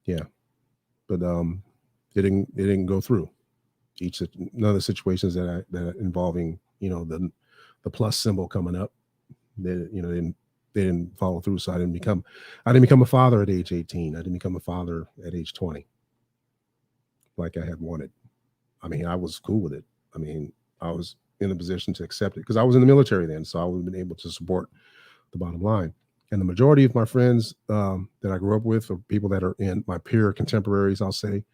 it didn't go through. None of the situations that involving, the plus symbol coming up, they didn't follow through. So I didn't become a father at age 18. I didn't become a father at age 20 like I had wanted. I was cool with it. I was in a position to accept it because I was in the military then. So I would have been able to support the bottom line. And the majority of my friends that I grew up with, or people that are in my peer contemporaries, I'll say,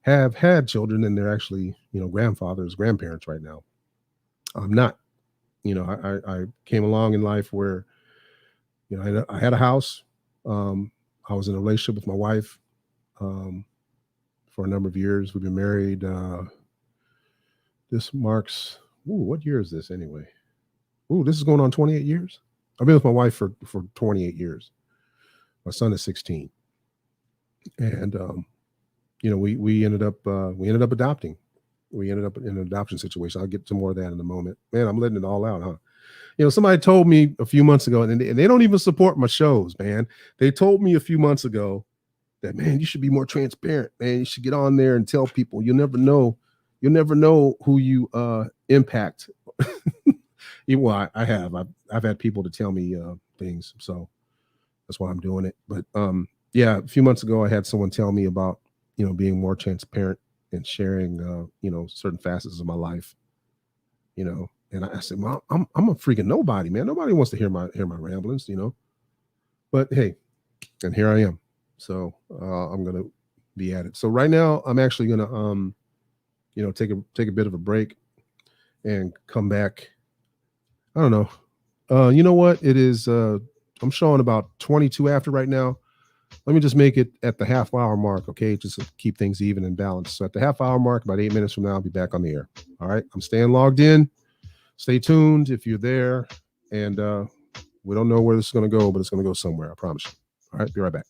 have had children, and they're actually, grandfathers, grandparents right now. I'm not. I came along in life where, I had a house. I was in a relationship with my wife for a number of years. We've been married. This marks, what year is this anyway? This is going on 28 years. I've been with my wife for 28 years. My son is 16. And, we ended up adopting. We ended up in an adoption situation. I'll get to more of that in a moment. Man, I'm letting it all out, huh? Somebody told me a few months ago, and they don't even support my shows, man. They told me a few months ago that, man, you should be more transparent, man. You should get on there and tell people. You'll never know who you impact. Well, I have. I've had people to tell me things, so that's why I'm doing it. But a few months ago, I had someone tell me about being more transparent and sharing certain facets of my life. And I said, "Mom, I'm a freaking nobody, man. Nobody wants to hear my ramblings, But hey, and here I am. So I'm gonna be at it. So right now, I'm actually gonna take a bit of a break. and come back. I don't know. You know what? It is. I'm showing about 22 after right now. Let me just make it at the half hour mark, okay? Just to keep things even and balanced. So at the half hour mark, about 8 minutes from now, I'll be back on the air. All right. I'm staying logged in. Stay tuned if you're there. And we don't know where this is going to go, but it's going to go somewhere. I promise you. All right. Be right back.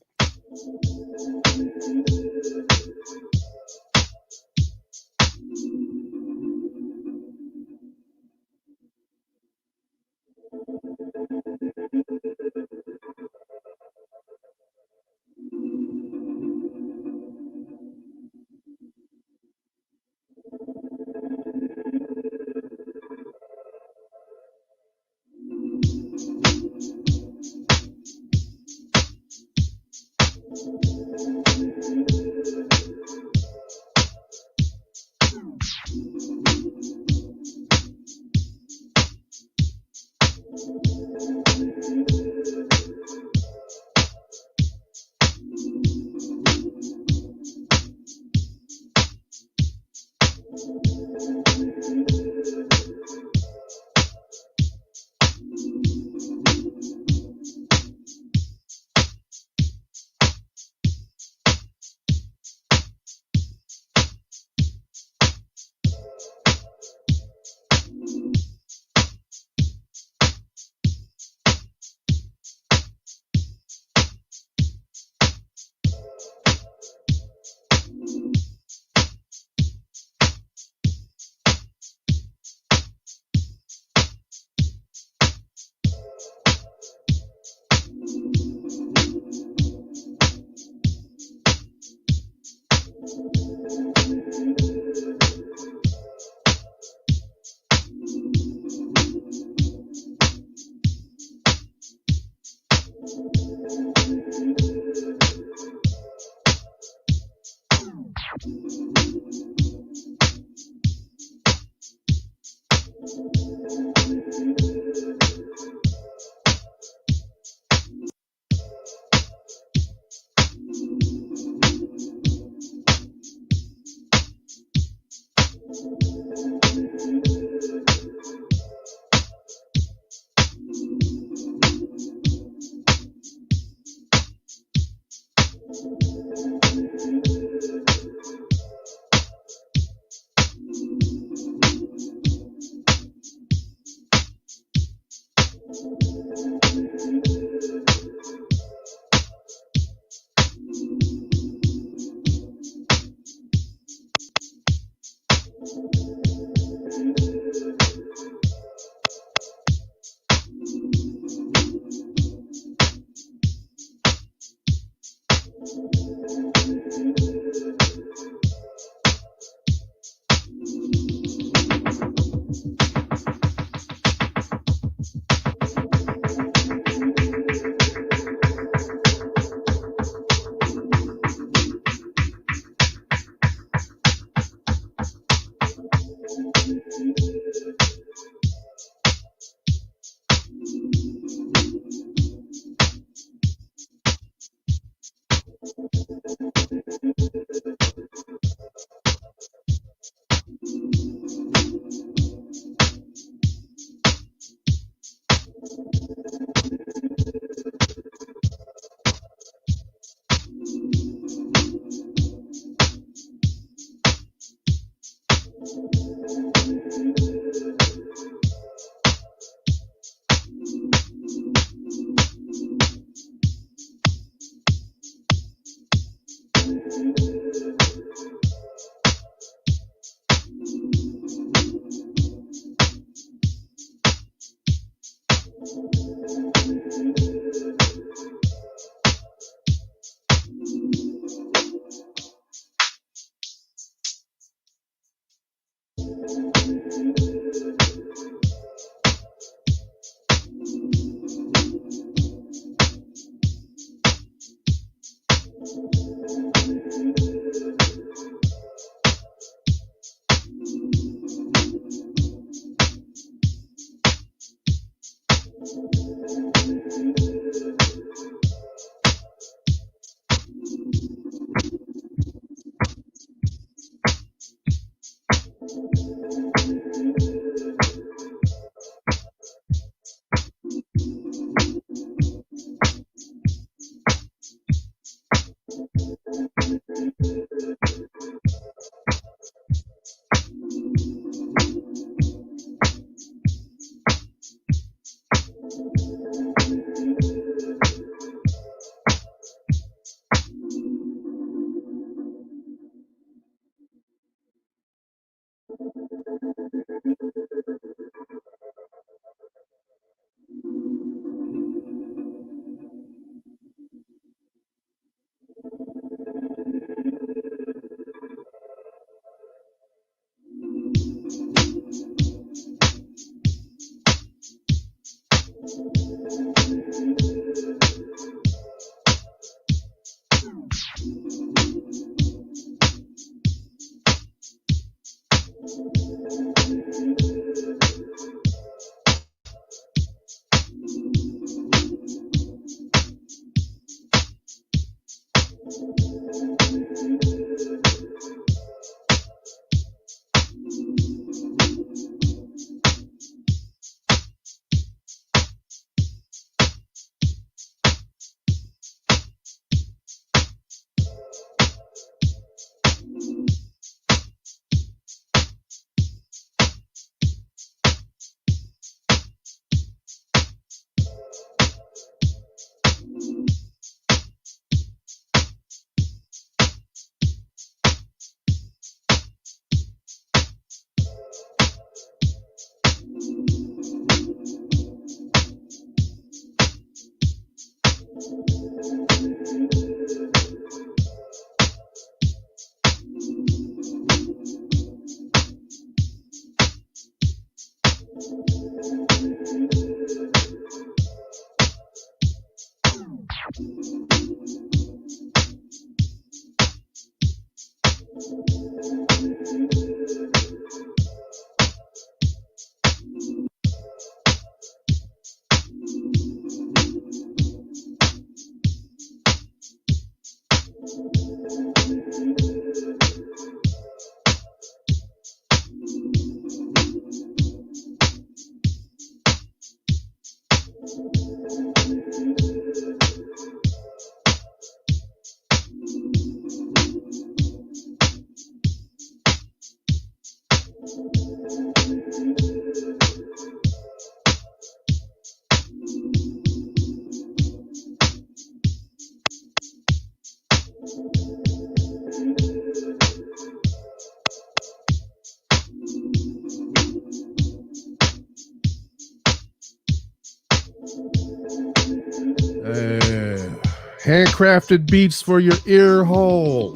Handcrafted beats for your ear hole.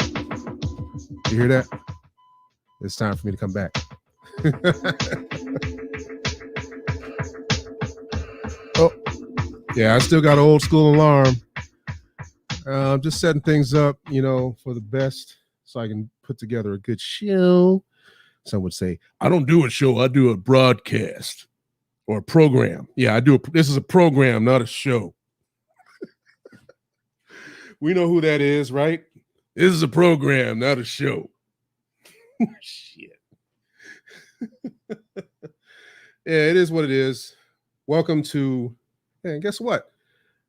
You hear that? It's time for me to come back. Oh, yeah, I still got an old school alarm. I'm just setting things up, for the best so I can put together a good show. Some would say, I don't do a show, I do a broadcast or a program. Yeah, this is a program, not a show. We know who that is, right? This is a program, not a show. Shit. Yeah, it is what it is. Welcome to, and guess what?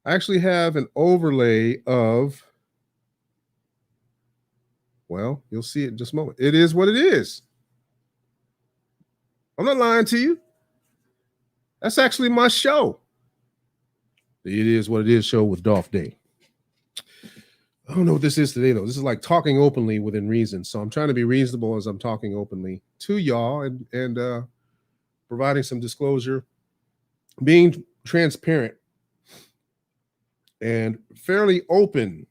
I actually have an overlay of, well, you'll see it in just a moment. It is what it is. I'm not lying to you. That's actually my show. It is what it is show with Dolph Day. I don't know what this is today, though. This is like talking openly within reason. So I'm trying to be reasonable as I'm talking openly to y'all and providing some disclosure, being transparent and fairly open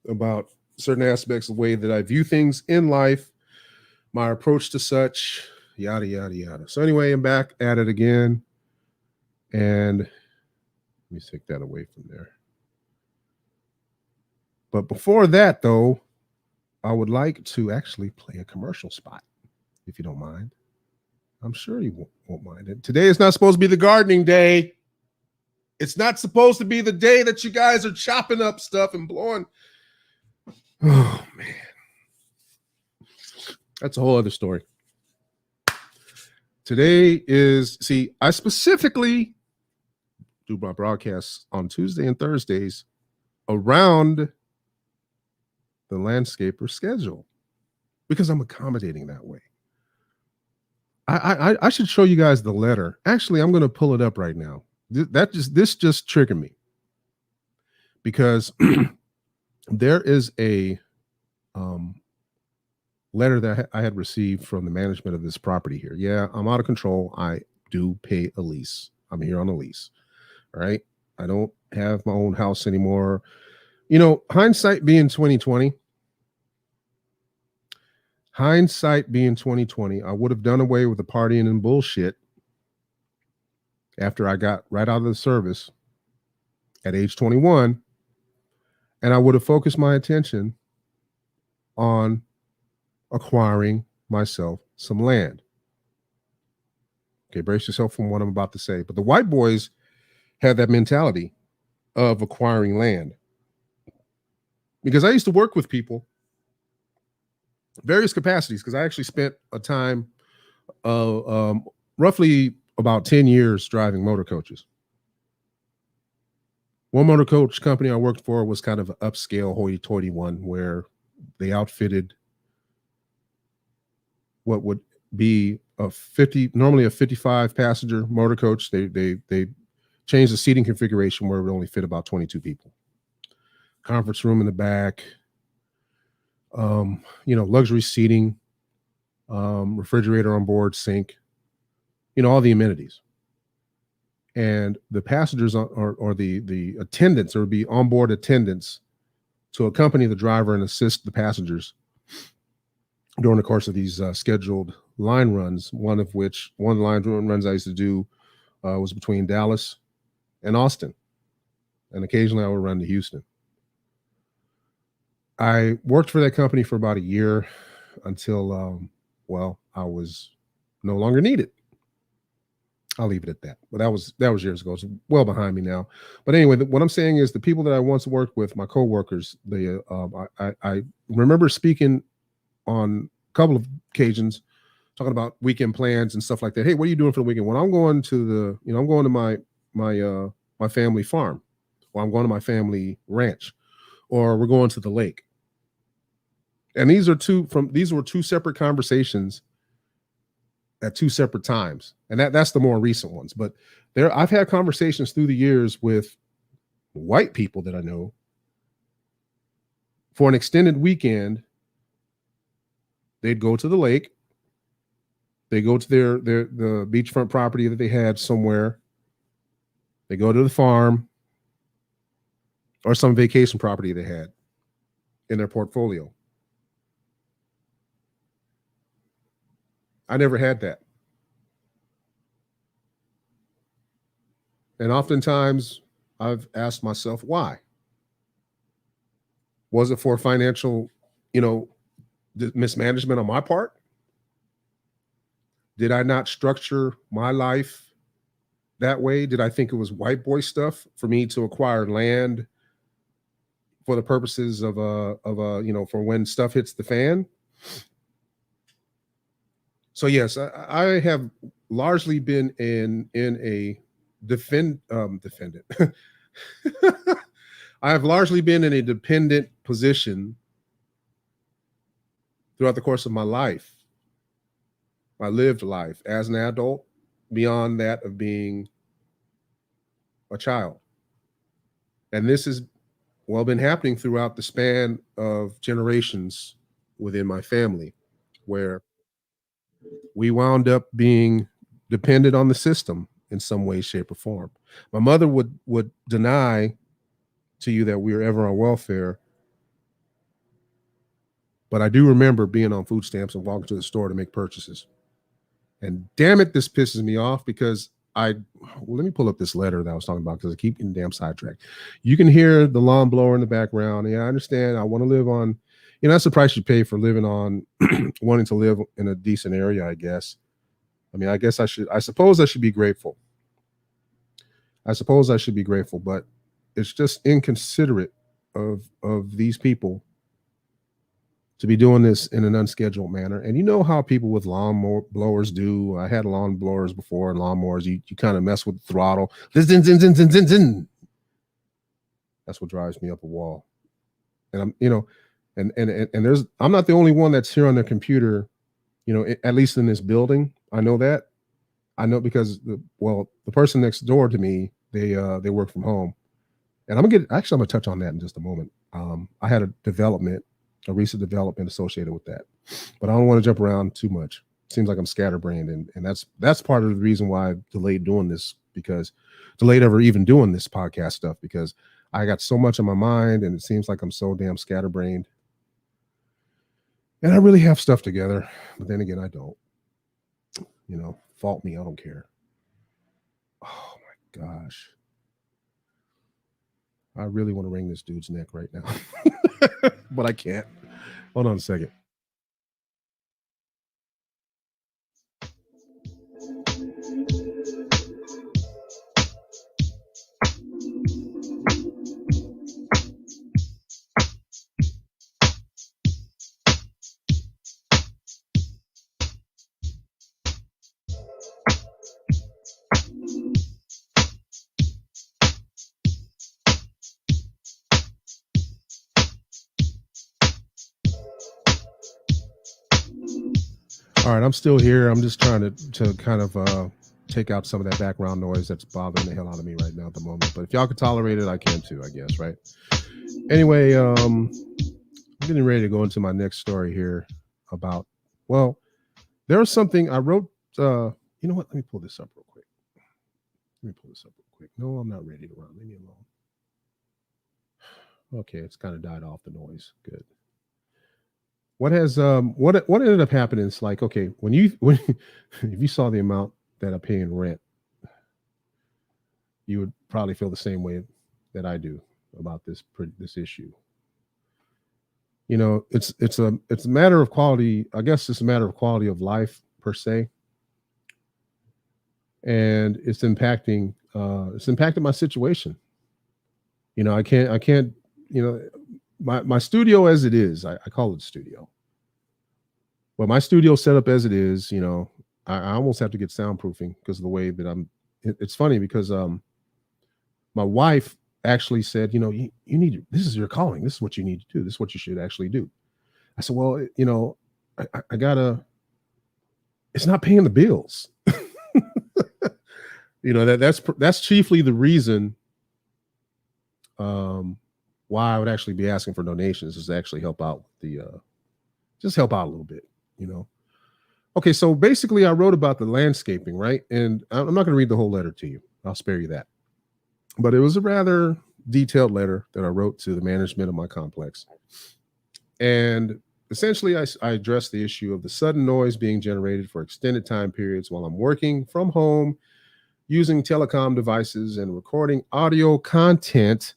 about certain aspects of the way that I view things in life, my approach to such, yada, yada, yada. So anyway, I'm back at it again. And let me take that away from there. But before that, though, I would like to actually play a commercial spot, if you don't mind. I'm sure you won't mind it. Today is not supposed to be the gardening day. It's not supposed to be the day that you guys are chopping up stuff and blowing. Oh, man. That's a whole other story. Today is, I specifically do my broadcasts on Tuesday and Thursdays around the landscaper schedule because I'm accommodating that way. I should show you guys the letter. Actually, I'm going to pull it up right now. This just triggered me because there is a letter that I had received from the management of this property here. Yeah, I'm out of control. I do pay a lease. I'm here on a lease. All right. I don't have my own house anymore. Hindsight being 2020, I would have done away with the partying and bullshit after I got right out of the service at age 21. And I would have focused my attention on acquiring myself some land. Okay, brace yourself from what I'm about to say. But the white boys had that mentality of acquiring land. Because I used to work with people, various capacities, because I actually spent a time, roughly about 10 years driving motor coaches. One motor coach company I worked for was kind of an upscale hoity-toity one where they outfitted what would be normally a 55 passenger motor coach. They changed the seating configuration where it would only fit about 22 people. Conference room in the back, luxury seating, refrigerator on board, sink, all the amenities. And the passengers or the attendants, there would be onboard attendants to accompany the driver and assist the passengers during the course of these scheduled line runs. One of the line runs I used to do was between Dallas and Austin. And occasionally I would run to Houston. I worked for that company for about a year. until I was no longer needed. I'll leave it at that. But that was years ago. It's well behind me now. But anyway, what I'm saying is the people that I once worked with, my coworkers, I remember speaking on a couple of occasions, talking about weekend plans and stuff like that. Hey, what are you doing for the weekend? When I'm going to I'm going to my family farm, or I'm going to my family ranch, or we're going to the lake. And these were two separate conversations at two separate times. And that's the more recent ones. But I've had conversations through the years with white people that I know for an extended weekend. They'd go to the lake. They go to the beachfront property that they had somewhere. They go to the farm or some vacation property they had in their portfolio. I never had that. And oftentimes I've asked myself, why? Was it for financial, mismanagement on my part? Did I not structure my life that way? Did I think it was white boy stuff for me to acquire land for the purposes of for when stuff hits the fan? So yes, I have largely been in a defendant. I have largely been in a dependent position throughout the course of my life, my lived life as an adult, beyond that of being a child. And this has been happening throughout the span of generations within my family, where we wound up being dependent on the system in some way, shape, or form. My mother would deny to you that we were ever on welfare, but I do remember being on food stamps and walking to the store to make purchases. And damn it, this pisses me off because let me pull up this letter that I was talking about because I keep getting damn sidetracked. You can hear the lawn blower in the background. Yeah, I understand. I want to live on, that's the price you pay for living on, wanting to live in a decent area, I guess. I mean, I suppose I should be grateful. But it's just inconsiderate of these people to be doing this in an unscheduled manner. And you know how people with lawn blowers do. I had lawn blowers before, and lawnmowers, you kind of mess with the throttle. Zin, zin, zin, zin, zin, zin. That's what drives me up a wall. And I'm, and I'm not the only one that's here on their computer, at least in this building. I know that. I know because the person next door to me, they work from home. And I'm gonna touch on that in just a moment. I had a recent development associated with that, but I don't want to jump around too much. It seems like I'm scatterbrained, and that's part of the reason why I delayed doing this, delayed ever even doing this podcast stuff, because I got so much on my mind, and it seems like I'm so damn scatterbrained. And I really have stuff together, but then again, I don't. Fault me, I don't care. Oh my gosh. I really want to wring this dude's neck right now, but I can't. Hold on a second. All right, I'm still here. I'm just trying to kind of take out some of that background noise that's bothering the hell out of me right now at the moment. But if y'all can tolerate it, I can too, I guess, right? Anyway, I'm getting ready to go into my next story here about, there was something I wrote. You know what? Let me pull this up real quick. No, I'm not ready to run. Leave me alone. Okay, it's kind of died off the noise. Good. What ended up happening is, like, okay, when if you saw the amount that I pay in rent, you would probably feel the same way that I do about this issue. it's a matter of quality. I guess it's a matter of quality of life per se, and it's impacted my situation. I can't my studio as it is. I call it studio. Well, my studio set up as it is. I almost have to get soundproofing because of the way that it's funny because my wife actually said, you need this is your calling. This is what you need to do. This is what you should actually do. I said, well, I gotta. It's not paying the bills. That's chiefly the reason why I would actually be asking for donations, is to actually help out just help out a little bit. Okay, so basically, I wrote about the landscaping, right? And I'm not going to read the whole letter to you. I'll spare you that. But it was a rather detailed letter that I wrote to the management of my complex. And essentially, I addressed the issue of the sudden noise being generated for extended time periods while I'm working from home, using telecom devices and recording audio content,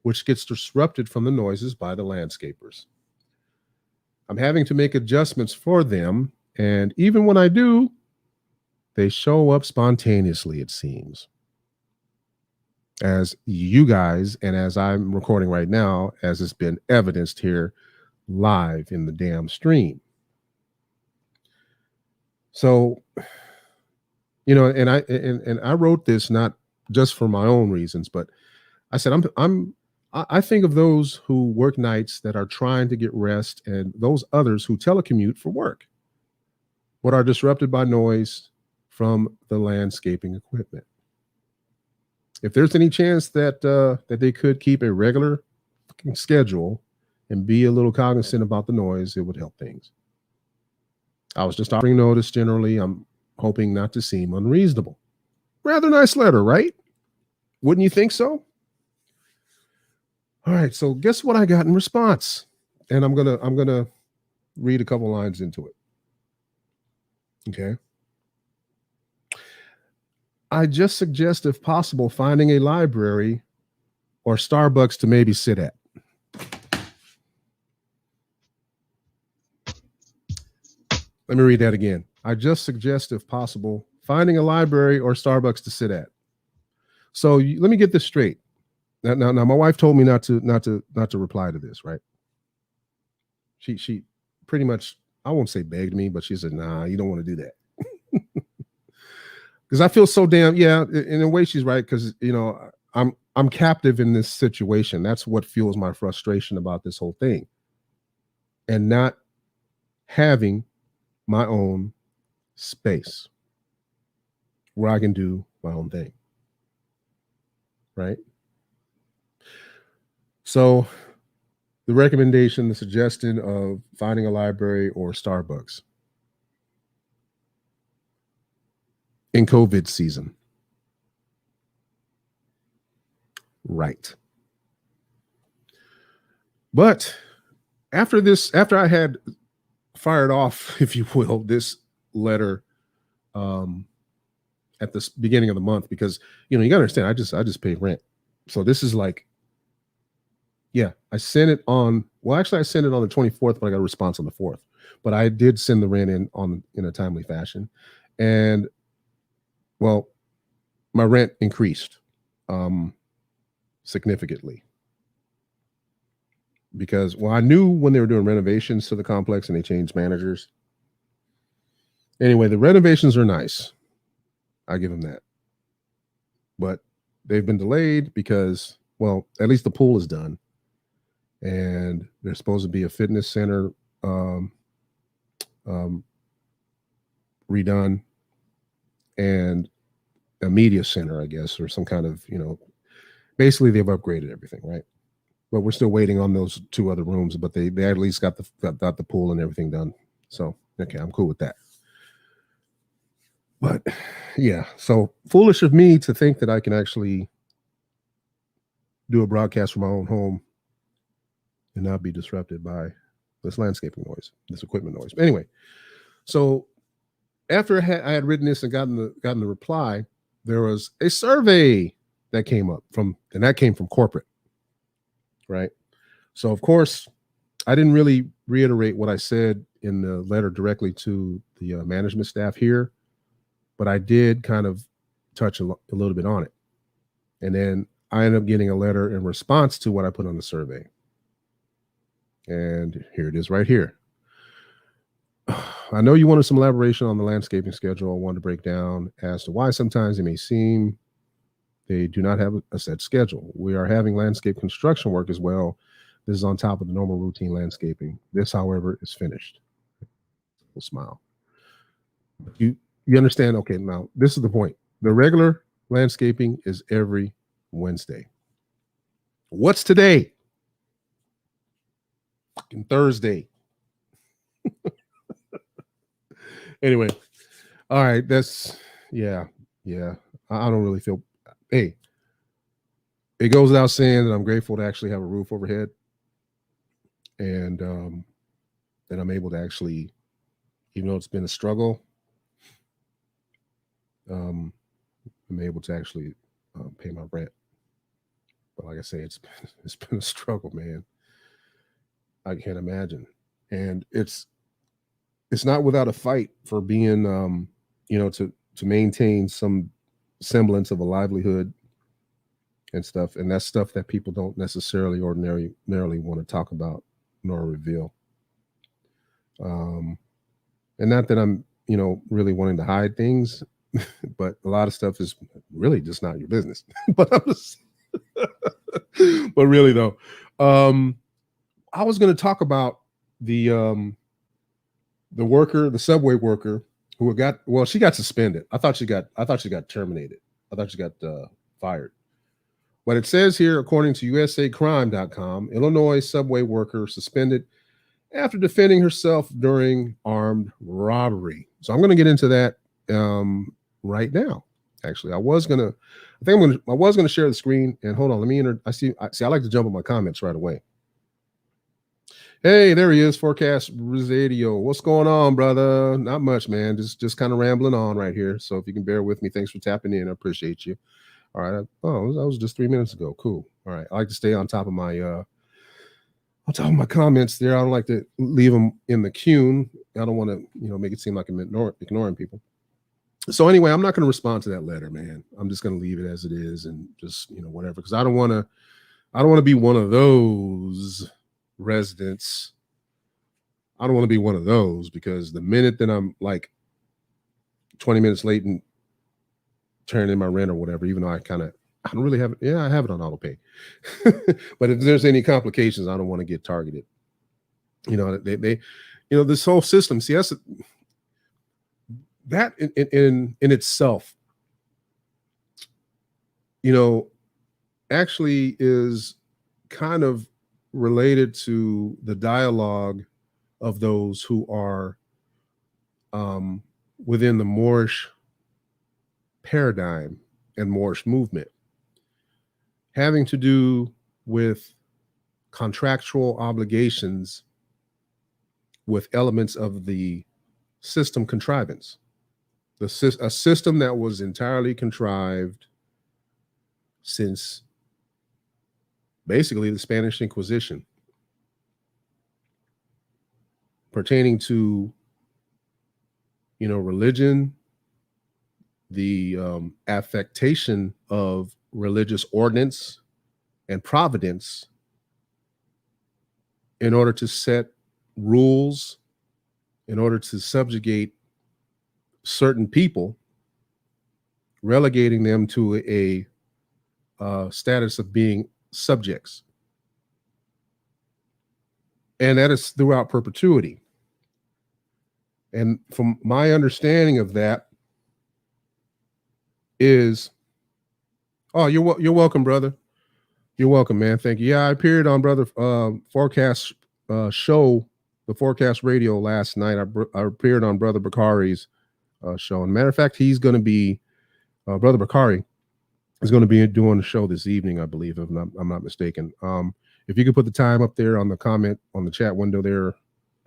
which gets disrupted from the noises by the landscapers. I'm having to make adjustments for them, and even when I do, they show up spontaneously, it seems. As you guys, and as I'm recording right now, as it's been evidenced here live in the damn stream. So, and I wrote this not just for my own reasons, but I said I think of those who work nights that are trying to get rest, and those others who telecommute for work, what are disrupted by noise from the landscaping equipment. If there's any chance that they could keep a regular schedule and be a little cognizant about the noise, it would help things. I was just offering notice generally. I'm hoping not to seem unreasonable. Rather nice letter, right? Wouldn't you think so? All right, so guess what I got in response? And I'm gonna read a couple lines into it. Okay. I just suggest, if possible, finding a library or Starbucks to maybe sit at. Let me read that again. I just suggest, if possible, finding a library or Starbucks to sit at. So let me get this straight. Now, my wife told me not to reply to this, right? She pretty much, I won't say begged me, but she said, "Nah, you don't want to do that." Because I feel so damn, yeah, in a way she's right, because I'm captive in this situation. That's what fuels my frustration about this whole thing, and not having my own space where I can do my own thing, right? So the recommendation, the suggestion of finding a library or Starbucks in COVID season. Right. But after I had fired off, if you will, this letter at the beginning of the month, because you gotta understand, I just pay rent. So this is like, yeah, I sent it on, well, actually I sent it on the 24th, but I got a response on the 4th. But I did send the rent in a timely fashion. And well, my rent increased significantly, because, well, I knew when they were doing renovations to the complex and they changed managers. Anyway, the renovations are nice. I give them that. But they've been delayed because, well, at least the pool is done. And there's supposed to be a fitness center redone, and a media center, I guess, or some kind of, basically they've upgraded everything, right? But we're still waiting on those 2 other rooms, but they at least got the pool and everything done. So, okay, I'm cool with that. But yeah, so foolish of me to think that I can actually do a broadcast from my own home and not be disrupted by this landscaping noise, this equipment noise. Anyway, so after I had written this and gotten the reply, there was a survey that came up and that came from corporate, right? So, of course, I didn't really reiterate what I said in the letter directly to the management staff here, but I did kind of touch a little bit on it. And then I ended up getting a letter in response to what I put on the survey. And here it is right here. I know you wanted some elaboration on the landscaping schedule. I wanted to break down as to why sometimes it may seem they do not have a set schedule. We are having landscape construction work as well. This is on top of the normal routine landscaping. This, however, is finished. We'll smile. You understand? Okay, now this is the point. The regular landscaping is every Wednesday. What's today? Fucking Thursday. Anyway, all right. That's yeah. I don't really feel. Hey, it goes without saying that I'm grateful to actually have a roof overhead, and that I'm able to actually, even though it's been a struggle, I'm able to actually pay my rent. But like I say, it's been a struggle, man. I can't imagine, and it's not without a fight for being, to maintain some semblance of a livelihood and stuff. And that's stuff that people don't necessarily ordinarily want to talk about nor reveal. And not that I'm, really wanting to hide things, but a lot of stuff is really just not your business. But I'm just, but really though, I was going to talk about the subway worker who she got suspended. I thought she got terminated. I thought she got fired. But it says here, according to usacrime.com, Illinois subway worker suspended after defending herself during armed robbery. So I'm going to get into that right now. Actually, I was going to share the screen, and hold on, let me I like to jump on my comments right away. Hey, there he is, Forecast Radio. What's going on, brother? Not much, man. Just kind of rambling on right here. So if you can bear with me, thanks for tapping in. I appreciate you. All right. Oh, that was just 3 minutes ago. Cool. All right. I like to stay on top of my comments there. I don't like to leave them in the queue. I don't want to, make it seem like I'm ignoring people. So anyway, I'm not going to respond to that letter, man. I'm just going to leave it as it is and just, whatever. Because I don't want to be one of those residents. I don't want to be one of those, because the minute that I'm like 20 minutes late and turning in my rent or whatever, even though I don't really have it. Yeah, I have it on auto pay. But if there's any complications, I don't want to get targeted. They this whole system, see, that in itself, actually is kind of related to the dialogue of those who are within the Moorish paradigm and Moorish movement, having to do with contractual obligations with elements of the system contrivance. A system that was entirely contrived since basically the Spanish Inquisition, pertaining to, religion, the affectation of religious ordinance and providence in order to set rules, in order to subjugate certain people, relegating them to a status of being subjects. And that is throughout perpetuity. And from my understanding of that is, oh, you're welcome, brother. You're welcome, man. Thank you. Yeah, I appeared on Brother Forecast show, the Forecast Radio last night. I appeared on Brother Bakari's show. And matter of fact, he's going to be Brother Bakari is going to be doing the show this evening, I believe, if I'm not mistaken. If you could put the time up there on the comment on the chat window there,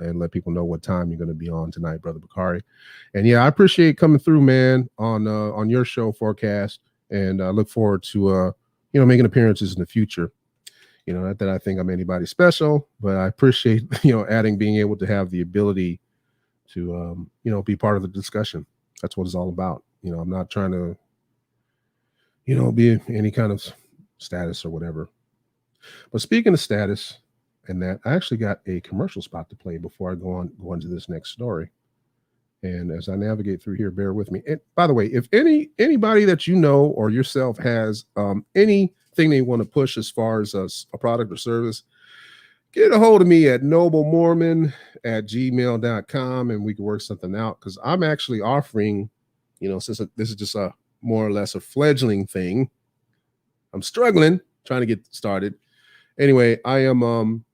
and let people know what time you're going to be on tonight, Brother Bakari. And yeah, I appreciate coming through, man, on your show, Forecast, and I look forward to making appearances in the future. Not that I think I'm anybody special, but I appreciate, adding, being able to have the ability to, be part of the discussion. That's what it's all about. I'm not trying to, be any kind of status or whatever. But speaking of status and that, I actually got a commercial spot to play before I go into this next story. And as I navigate through here, bear with me. And by the way, if anybody that you know or yourself has anything they want to push as far as a product or service, get a hold of me at noblemormon@gmail.com and we can work something out. Because I'm actually offering, since this is just a more or less a fledgling thing, I'm struggling trying to get started. Anyway, I am,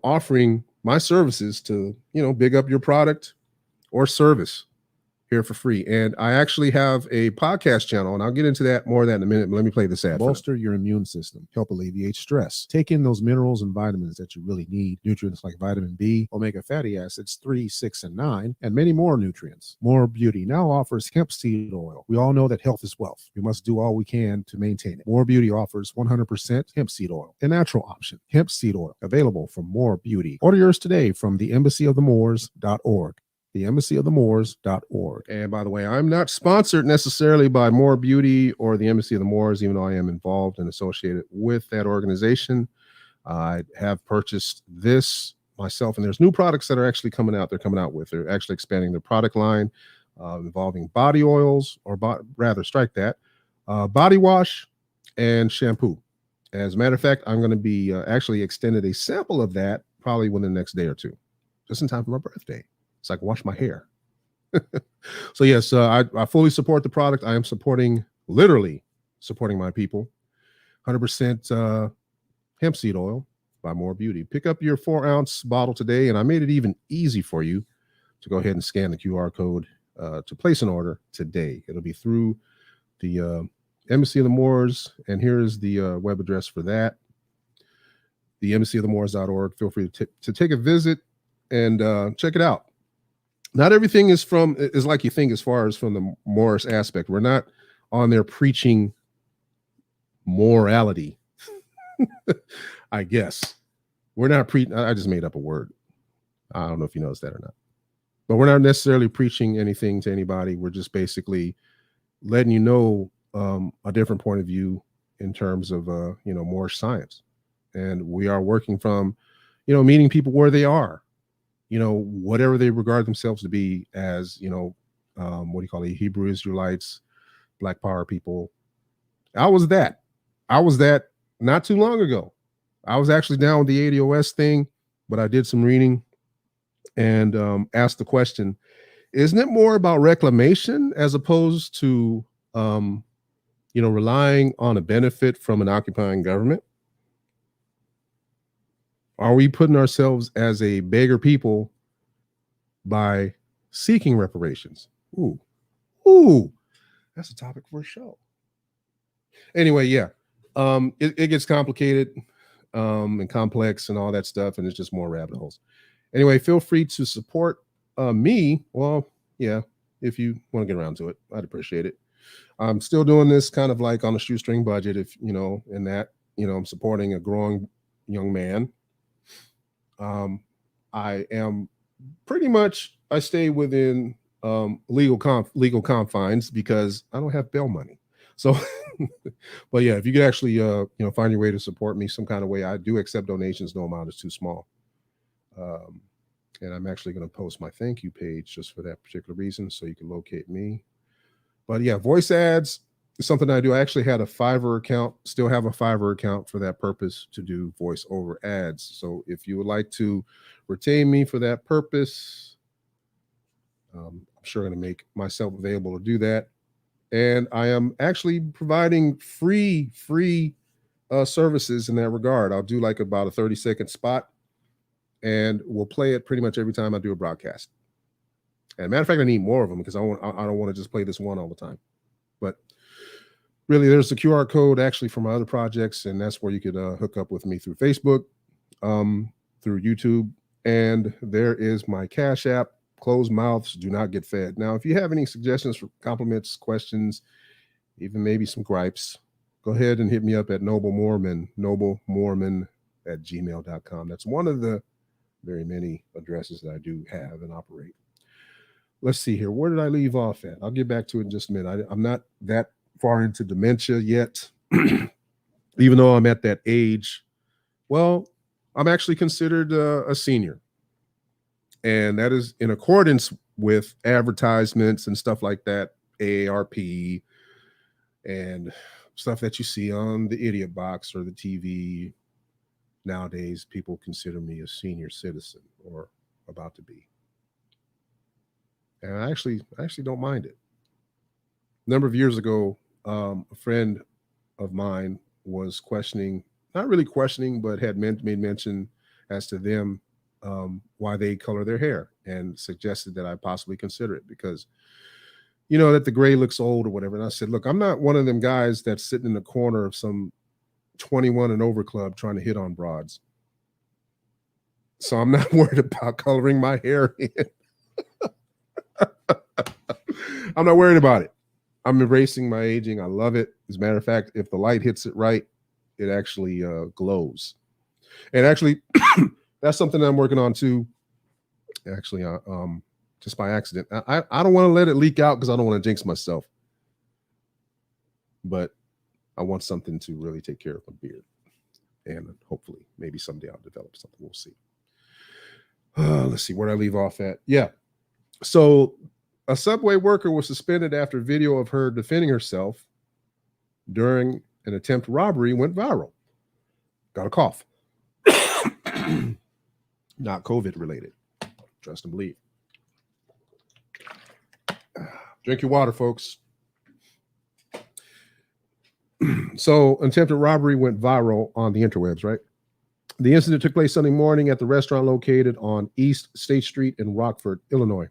offering my services to, big up your product or service here for free. And I actually have a podcast channel, and I'll get into that more of that in a minute, but let me play this ad. Bolster your immune system, help alleviate stress, take in those minerals and vitamins that you really need, nutrients like vitamin B, omega fatty acids 3, 6, and 9, and many more nutrients. More Beauty now offers hemp seed oil. We all know that health is wealth. We must do all we can to maintain it. More Beauty offers 100% hemp seed oil, a natural option. Hemp seed oil, available from More Beauty. Order yours today from the embassyofthemoors.org. theembassyofthemoors.org. And by the way, I'm not sponsored necessarily by More Beauty or the Embassy of the Moors, even though I am involved and associated with that organization. I have purchased this myself, and there's new products that are actually coming out. They're actually expanding their product line involving body oils, or body wash and shampoo. As a matter of fact, I'm going to be actually extended a sample of that probably within the next day or two, just in time for my birthday. So I can wash my hair. So yes, I fully support the product. I am literally supporting my people. 100% hemp seed oil by More Beauty. Pick up your 4-ounce bottle today, and I made it even easy for you to go ahead and scan the QR code to place an order today. It'll be through the Embassy of the Moors, and here's the web address for that, the embassyofthemoors.org. Feel free to take a visit and check it out. Not everything is like you think as far as from the Morris aspect. We're not on there preaching morality. I guess we're not I just made up a word. I don't know if you noticed that or not, but we're not necessarily preaching anything to anybody. We're just basically letting you know a different point of view in terms of more science. And we are working from meeting people where they are, whatever they regard themselves to be as, what do you call it, Hebrew Israelites, Black Power people. I was that not too long ago. I was actually down with the ADOS thing, but I did some reading and asked the question, isn't it more about reclamation as opposed to, relying on a benefit from an occupying government? Are we putting ourselves as a beggar people by seeking reparations? Ooh, that's a topic for a show. Anyway, yeah, it gets complicated and complex and all that stuff, and it's just more rabbit holes. Anyway, feel free to support me. Well, yeah, if you want to get around to it, I'd appreciate it. I'm still doing this kind of like on a shoestring budget, if in that I'm supporting a growing young man. I am pretty much, I stay within legal confines because I don't have bail money. So, but yeah, if you could actually, find your way to support me some kind of way, I do accept donations. No amount is too small. And I'm actually going to post my thank you page just for that particular reason, so you can locate me. But yeah, voice ads is something I do. I actually had a Fiverr account, still have a Fiverr account for that purpose, to do voice over ads. So if you would like to retain me for that purpose, I'm sure going to make myself available to do that. And I am actually providing free services in that regard. I'll do like about a 30-second spot, and we'll play it pretty much every time I do a broadcast. And matter of fact, I need more of them because I don't want to just play this one all the time. But really, there's the QR code actually for my other projects, and that's where you could hook up with me through Facebook, through YouTube, and there is my Cash App. Closed mouths do not get fed. Now, if you have any suggestions for compliments, questions, even maybe some gripes, go ahead and hit me up at Noble Mormon at gmail.com. That's one of the very many addresses that I do have and operate. Let's see here. Where did I leave off at? I'll get back to it in just a minute. I'm not that far into dementia yet, even though I'm at that age. Well, I'm actually considered a senior. And that is in accordance with advertisements and stuff like that, AARP, and stuff that you see on the Idiot Box or the TV. Nowadays, people consider me a senior citizen or about to be. And I actually don't mind it. A number of years ago, a friend of mine was questioning, not really questioning, but had made mention as to them why they color their hair, and suggested that I possibly consider it because, that the gray looks old or whatever. And I said, look, I'm not one of them guys that's sitting in the corner of some 21 and over club trying to hit on broads. So I'm not worried about coloring my hair in. I'm not worried about it. I'm embracing my aging. I love it. As a matter of fact, if the light hits it right, it actually glows. And actually, that's something that I'm working on too. Actually, just by accident. I don't want to let it leak out because I don't want to jinx myself. But I want something to really take care of my beard. And hopefully, maybe someday I'll develop something. We'll see. Let's see where I leave off at. Yeah. So a Subway worker was suspended after video of her defending herself during an attempt robbery went viral. Got a cough. Not COVID related. Trust and believe. Drink your water, folks. So, attempted robbery went viral on the interwebs, right? The incident took place Sunday morning at the restaurant located on East State Street in Rockford, Illinois.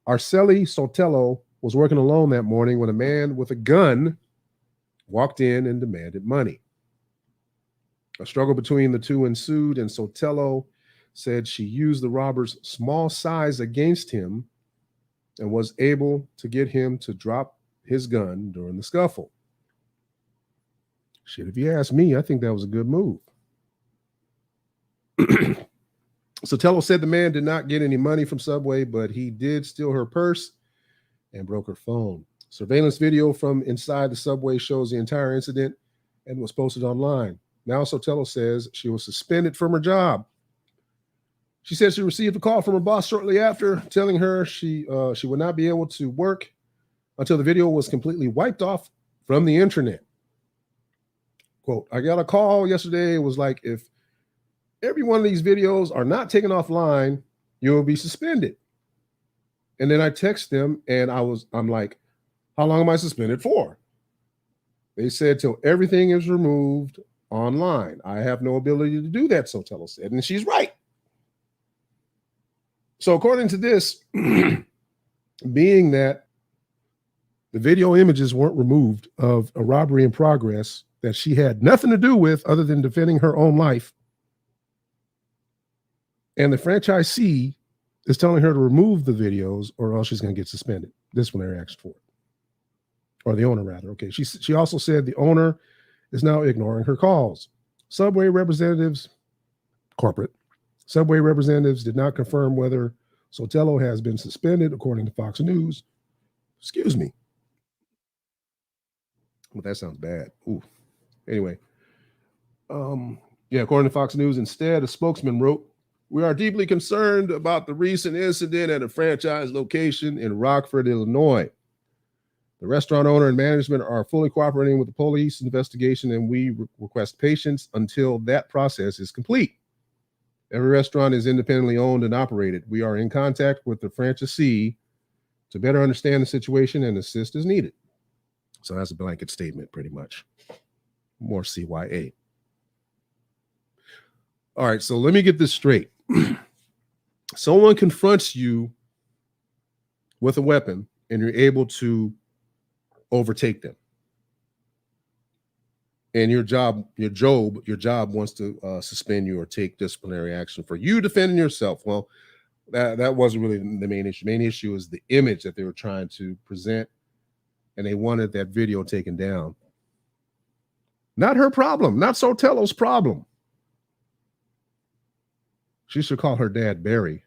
Arceli Sotelo was working alone that morning when a man with a gun walked in and demanded money. A struggle between the two ensued, and Sotelo said she used the robber's small size against him and was able to get him to drop his gun during the scuffle. Shit, if you ask me, I think that was a good move. Sotelo said the man did not get any money from Subway, but he did steal her purse and broke her phone. Surveillance video from inside the Subway shows the entire incident and was posted online. Now Sotelo says she was suspended from her job. She said she received a call from her boss shortly after, telling her she would not be able to work until the video was completely wiped off from the internet. Quote, I got a call yesterday. It was like, if every one of these videos are not taken offline, you'll be suspended. And then I text them and I'm like, how long am I suspended for? They said till everything is removed online. I have no ability to do that, Sotelo said. And she's right. So according to this, being that the video images weren't removed of a robbery in progress that she had nothing to do with other than defending her own life, and the franchisee is telling her to remove the videos or else she's going to get suspended. Disciplinary action for it. Or the owner, rather. Okay. She also said the owner is now ignoring her calls. Subway representatives did not confirm whether Sotelo has been suspended, according to Fox News. Excuse me. Well, that sounds bad. Ooh. Anyway. According to Fox News, instead, a spokesman wrote, we are deeply concerned about the recent incident at a franchise location in Rockford, Illinois. The restaurant owner and management are fully cooperating with the police investigation, and we request patience until that process is complete. Every restaurant is independently owned and operated. We are in contact with the franchisee to better understand the situation and assist as needed. So that's a blanket statement, pretty much. More CYA. All right, so let me get this straight. Someone confronts you with a weapon and you're able to overtake them. And your job wants to suspend you or take disciplinary action for you defending yourself. Well, that wasn't really the main issue. The main issue is the image that they were trying to present, and they wanted that video taken down. Not her problem, not Sotelo's problem. She should call her dad Barry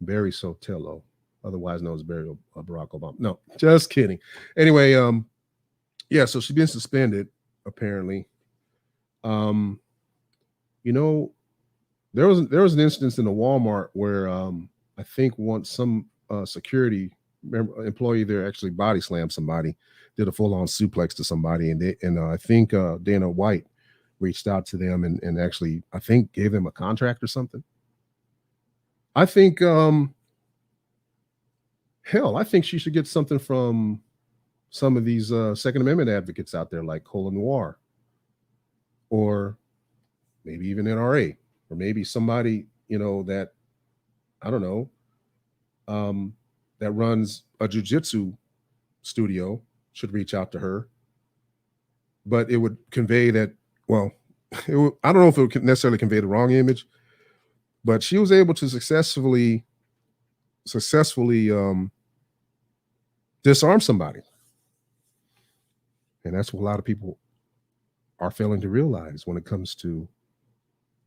Sotelo, otherwise known as Barry Barack Obama. No, just kidding. Anyway, yeah, so she's been suspended apparently. You know, there was an instance in a Walmart where I think once some security employee there actually body slammed somebody, did a full on suplex to somebody, and I think Dana White reached out to them and actually I think gave them a contract or something. I think hell, I think she should get something from some of these Second Amendment advocates out there like Cola Noir, or maybe even NRA, or maybe somebody, you know, that I don't know, that runs a jujitsu studio should reach out to her. But it would convey that, well, I don't know if it would necessarily convey the wrong image, but she was able to successfully disarm somebody. And that's what a lot of people are failing to realize when it comes to,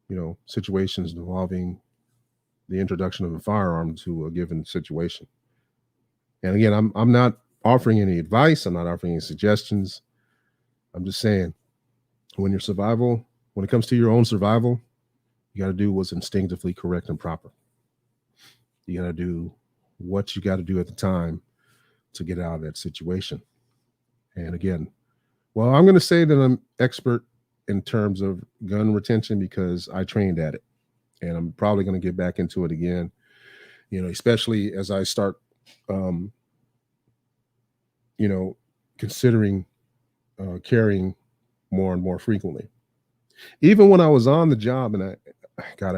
you know, situations involving the introduction of a firearm to a given situation. And again, I'm not offering any advice. I'm not offering any suggestions. I'm just saying, when it comes to your own survival, you got to do what's instinctively correct and proper. You got to do what you got to do at the time to get out of that situation. And again, well, I'm going to say that I'm expert in terms of gun retention because I trained at it, and I'm probably going to get back into it again, you know, especially as I start, you know, considering carrying more and more frequently. Even when I was on the job, and I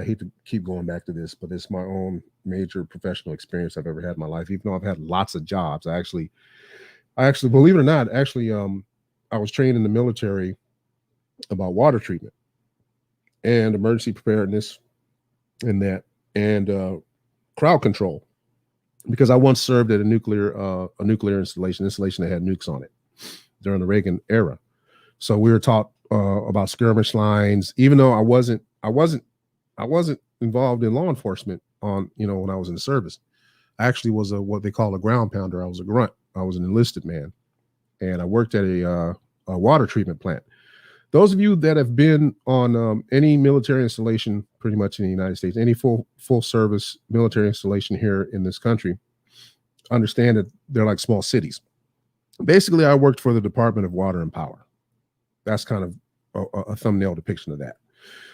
hate to keep going back to this, but it's my own major professional experience I've ever had in my life. Even though I've had lots of jobs, I actually, believe it or not, I was trained in the military about water treatment and emergency preparedness and that, and crowd control, because I once served at a nuclear installation that had nukes on it during the Reagan era. So we were taught about skirmish lines, even though I wasn't involved in law enforcement when I was in the service. I actually was what they call a ground pounder. I was a grunt. I was an enlisted man, and I worked at a water treatment plant. Those of you that have been on any military installation, pretty much in the United States, any full service military installation here in this country, understand that they're like small cities. Basically, I worked for the Department of Water and Power. That's kind of a thumbnail depiction of that.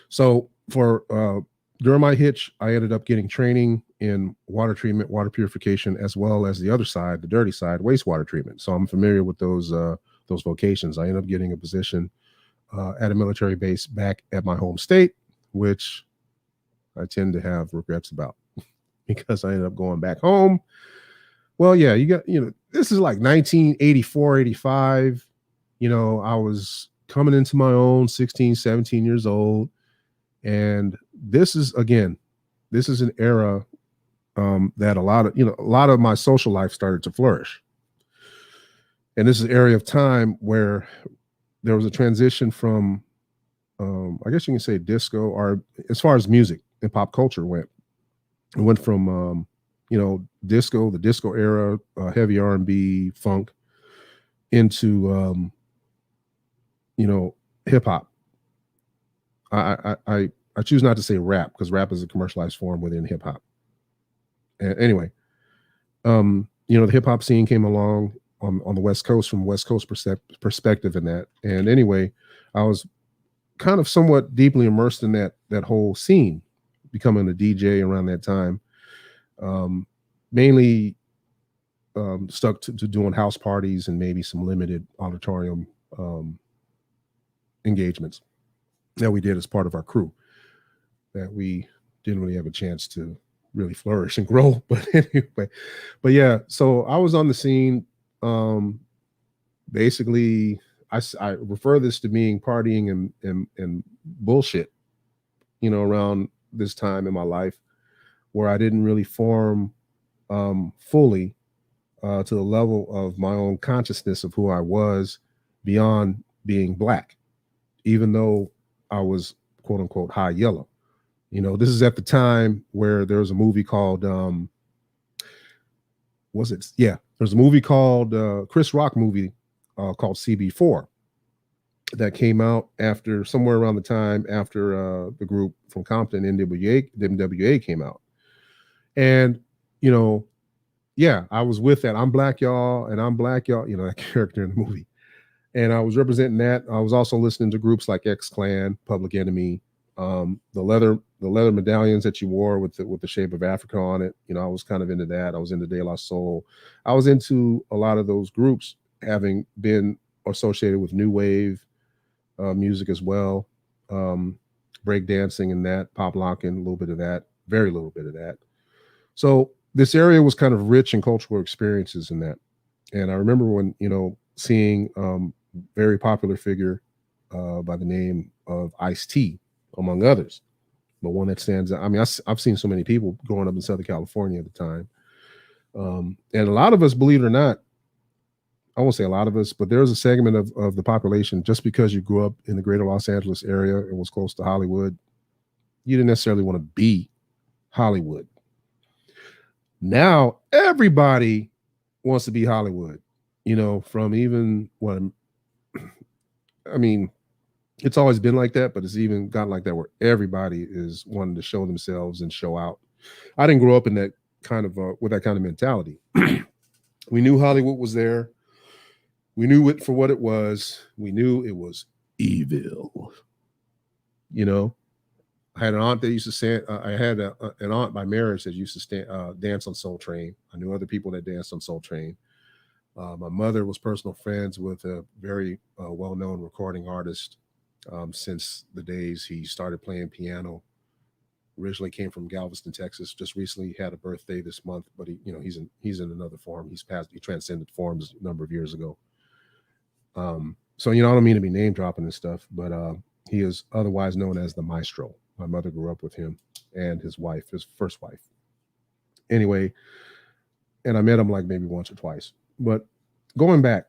So during my hitch, I ended up getting training in water treatment, water purification, as well as the other side, the dirty side, wastewater treatment. So I'm familiar with those vocations. I ended up getting a position at a military base back at my home state, which I tend to have regrets about because I ended up going back home. Well, yeah, this is like 1984, 85. I was coming into my own, 16, 17 years old. And this is an era that a lot of my social life started to flourish. And this is an area of time where there was a transition from, I guess you can say disco, or as far as music and pop culture went, it went from, disco, the disco era, heavy R&B, funk, into, hip hop. I choose not to say rap because rap is a commercialized form within hip hop. Anyway, the hip hop scene came along on the West Coast from a West Coast perspective in that. And anyway, I was kind of somewhat deeply immersed in that whole scene, becoming a DJ around that time. Mainly stuck to doing house parties and maybe some limited auditorium engagements that we did as part of our crew, that we didn't really have a chance to really flourish and grow. But anyway, yeah, so I was on the scene. Basically, I refer this to being partying and bullshit, around this time in my life where I didn't really form fully to the level of my own consciousness of who I was beyond being black. even though I was quote unquote high yellow. This is at the time where there was a movie called was it? Yeah, there's a movie called Chris Rock movie called CB4 that came out after somewhere around the time after the group from Compton, NWA came out. And, yeah, I was with that. I'm black, y'all, and I'm black, y'all, that character in the movie. And I was representing that. I was also listening to groups like X Clan, Public Enemy, the leather medallions that you wore with the shape of Africa on it. I was kind of into that. I was into De La Soul. I was into a lot of those groups, having been associated with new wave music as well, break dancing and that, pop locking, a little bit of that, very little bit of that. So this area was kind of rich in cultural experiences in that. And I remember when, seeing very popular figure by the name of Ice-T, among others. But one that stands out, I mean, I've seen so many people growing up in Southern California at the time. And a lot of us, believe it or not, I won't say a lot of us, but there's a segment of the population, just because you grew up in the greater Los Angeles area and was close to Hollywood, you didn't necessarily want to be Hollywood. Now, everybody wants to be Hollywood, from even what, I mean, it's always been like that, but it's even gotten like that where everybody is wanting to show themselves and show out. I didn't grow up in that kind of, with that kind of mentality. We knew Hollywood was there. We knew it for what it was. We knew it was evil. I had an aunt that used to say, I had an aunt by marriage that used to dance on Soul Train. I knew other people that danced on Soul Train. My mother was personal friends with a very well-known recording artist since the days he started playing piano. Originally came from Galveston, Texas. Just recently had a birthday this month, but he's in another form. He transcended forms a number of years ago. So I don't mean to be name dropping and stuff, but he is otherwise known as the Maestro. My mother grew up with him and his wife, his first wife. Anyway, and I met him like maybe once or twice. But going back,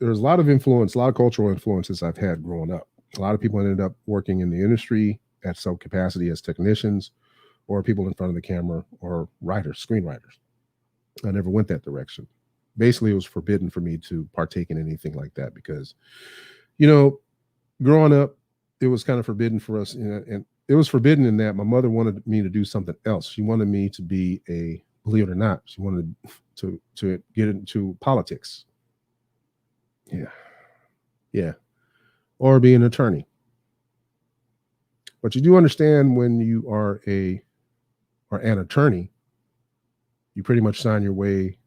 there's a lot of influence, a lot of cultural influences I've had growing up. A lot of people ended up working in the industry at some capacity as technicians, or people in front of the camera, or writers, screenwriters. I never went that direction. Basically, it was forbidden for me to partake in anything like that because, growing up, it was kind of forbidden for us. And it was forbidden in that my mother wanted me to do something else. She wanted me to be believe it or not, she wanted to get into politics. Yeah. Or be an attorney. But you do understand, when you are an attorney, you pretty much sign your way.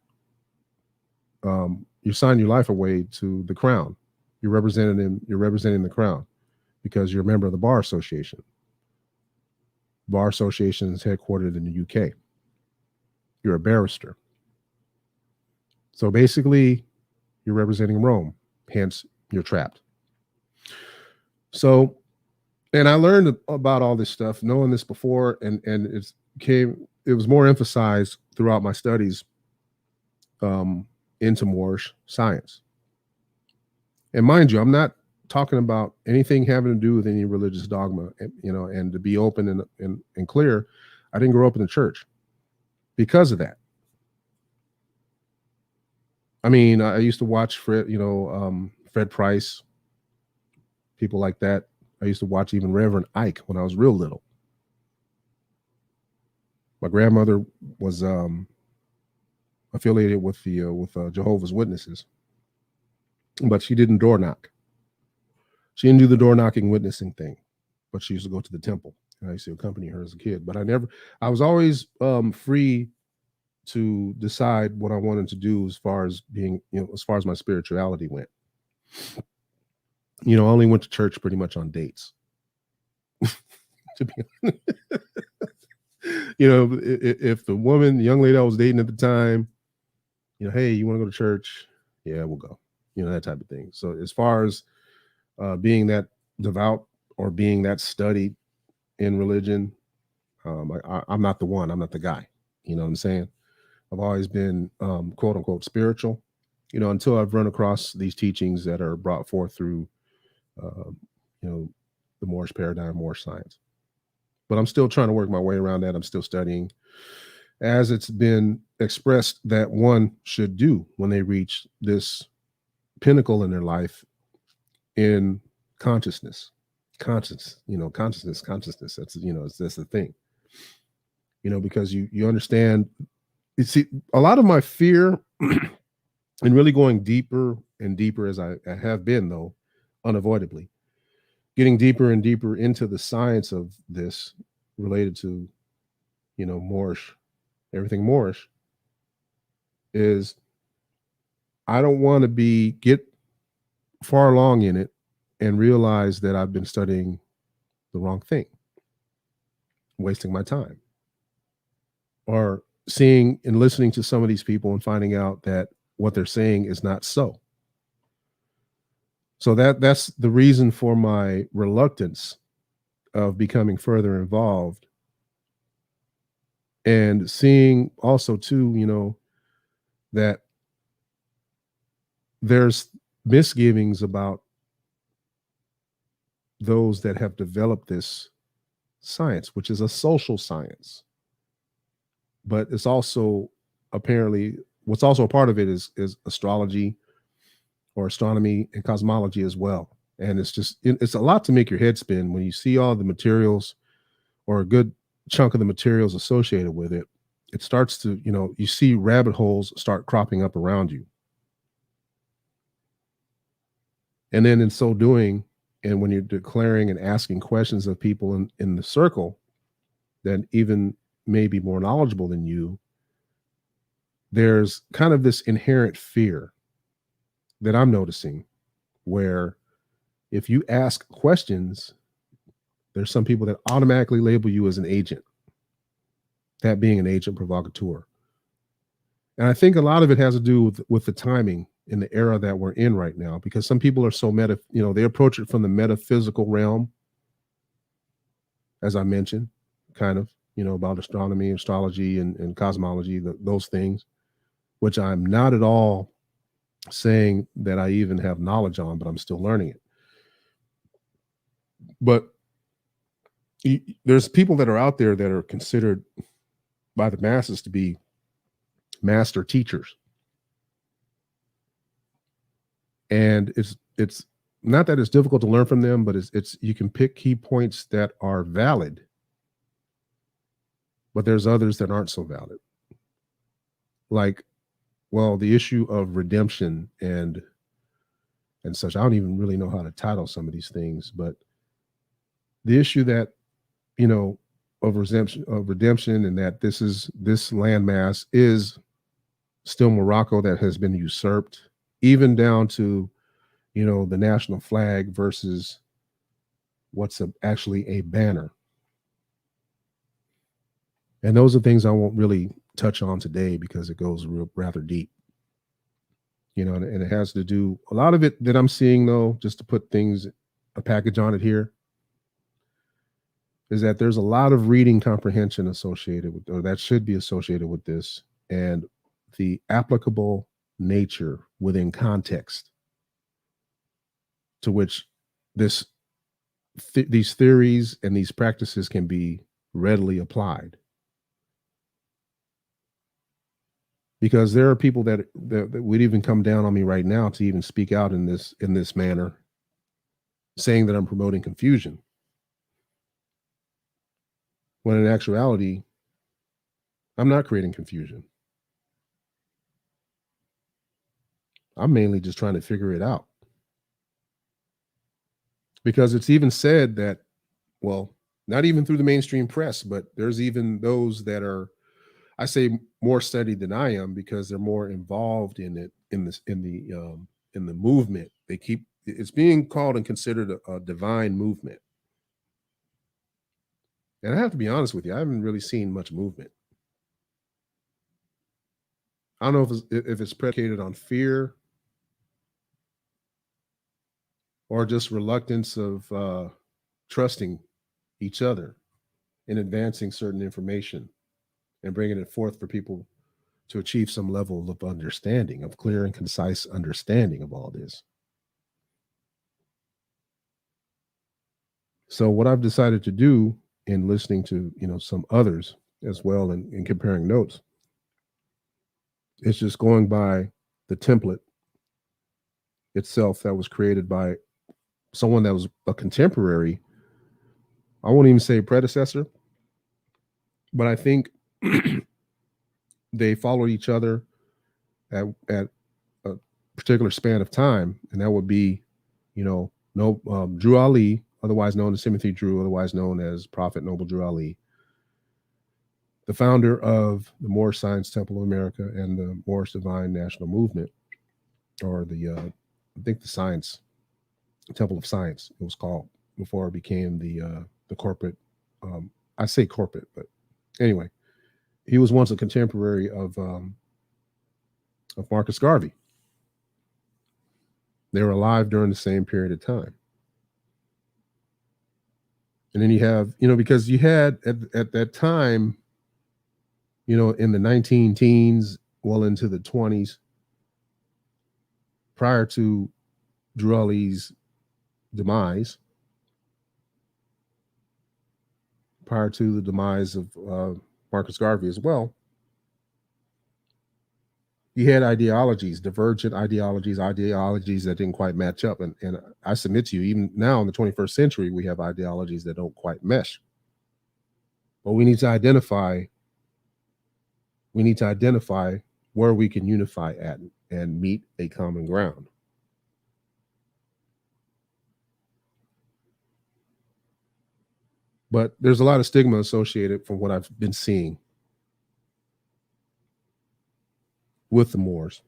You sign your life away to the crown. You're representing the crown because you're a member of the Bar Association. Bar Association is headquartered in the UK. You're a barrister. So basically, you're representing Rome. Hence, you're trapped. So, and I learned about all this stuff, knowing this before, and it was more emphasized throughout my studies into Moorish science. And mind you, I'm not talking about anything having to do with any religious dogma, and to be open and clear, I didn't grow up in the church because of that. I mean, I used to watch Fred Price, people like that. I used to watch even Reverend Ike when I was real little. My grandmother was affiliated with Jehovah's Witnesses, but she didn't door knock. She didn't do the door knocking witnessing thing, but she used to go to the temple. And I used to accompany her as a kid. But I was always free to decide what I wanted to do as far as my spirituality went. I only went to church pretty much on dates. To be honest. If the young lady I was dating at the time, hey, you want to go to church? Yeah, we'll go. That type of thing. So as far as being that devout or being that studied in religion, I'm not the one. I'm not the guy. You know what I'm saying? I've always been quote unquote spiritual, until I've run across these teachings that are brought forth through the Moorish paradigm, Moorish science. But I'm still trying to work my way around that. I'm still studying as it's been expressed that one should do when they reach this pinnacle in their life in consciousness. Consciousness. That's that's the thing. Because you understand. You see, a lot of my fear and really going deeper and deeper as I have been, though, unavoidably, getting deeper and deeper into the science of this related to, Moorish, everything Moorish, is I don't want to get far along in it and realize that I've been studying the wrong thing, wasting my time, or seeing and listening to some of these people and finding out that what they're saying is not so. So that's the reason for my reluctance of becoming further involved, and seeing also too, that there's misgivings about those that have developed this science, which is a social science. But it's also apparently what's also a part of it is astrology or astronomy and cosmology as well. And it's a lot to make your head spin when you see all the materials, or a good chunk of the materials associated with it. It starts to, you see rabbit holes start cropping up around you. And then in so doing, and when you're declaring and asking questions of people in the circle that even may be more knowledgeable than you, there's kind of this inherent fear that I'm noticing, where if you ask questions, there's some people that automatically label you as an agent, that being an agent provocateur. And I think a lot of it has to do with the timing in the era that we're in right now, because some people are so they approach it from the metaphysical realm, as I mentioned, kind of, about astronomy, astrology, and cosmology, those things, which I'm not at all saying that I even have knowledge on, but I'm still learning it. But there's people that are out there that are considered by the masses to be master teachers. And it's not that it's difficult to learn from them, but it's you can pick key points that are valid, but there's others that aren't so valid. Like, well, the issue of redemption and such. I don't even really know how to title some of these things, but the issue that, of redemption, and that this landmass is still Morocco that has been usurped, even down to, the national flag versus what's actually a banner. And those are things I won't really touch on today because it goes rather deep, and it has to do, a lot of it that I'm seeing, though, just to put a package on it here, is that there's a lot of reading comprehension associated with, or that should be associated with this, and the applicable nature within context to which these theories and these practices can be readily applied. Because there are people that would even come down on me right now to even speak out in this manner, saying that I'm promoting confusion, when in actuality, I'm not creating confusion. I'm mainly just trying to figure it out. Because it's even said that, well, not even through the mainstream press, but there's even those that are, I say, more studied than I am, because they're more involved in it, in the movement. It's being called and considered a divine movement. And I have to be honest with you, I haven't really seen much movement. I don't know if it's predicated on fear or just reluctance of trusting each other in advancing certain information and bringing it forth for people to achieve some level of understanding, of clear and concise understanding of all this. So what I've decided to do in listening to, some others as well and comparing notes, is just going by the template itself that was created by someone that was a contemporary. I won't even say predecessor, but I think they followed each other at a particular span of time, and that would be, no Drew Ali, otherwise known as Timothy Drew, otherwise known as Prophet Noble Drew Ali, the founder of the Moorish Science Temple of America and the Moorish Divine National Movement, or I think the Science Temple of Science, it was called before it became the corporate. I say corporate, but anyway, he was once a contemporary of Marcus Garvey. They were alive during the same period of time. And then you have, because you had at that time, in the 19 teens, well into the 20s, prior to Drew Ali's demise, prior to the demise of Marcus Garvey as well, you had ideologies, divergent ideologies that didn't quite match up. And I submit to you, even now in the 21st century, we have ideologies that don't quite mesh. But we need to identify where we can unify at and meet a common ground. But there's a lot of stigma associated from what I've been seeing with the Moors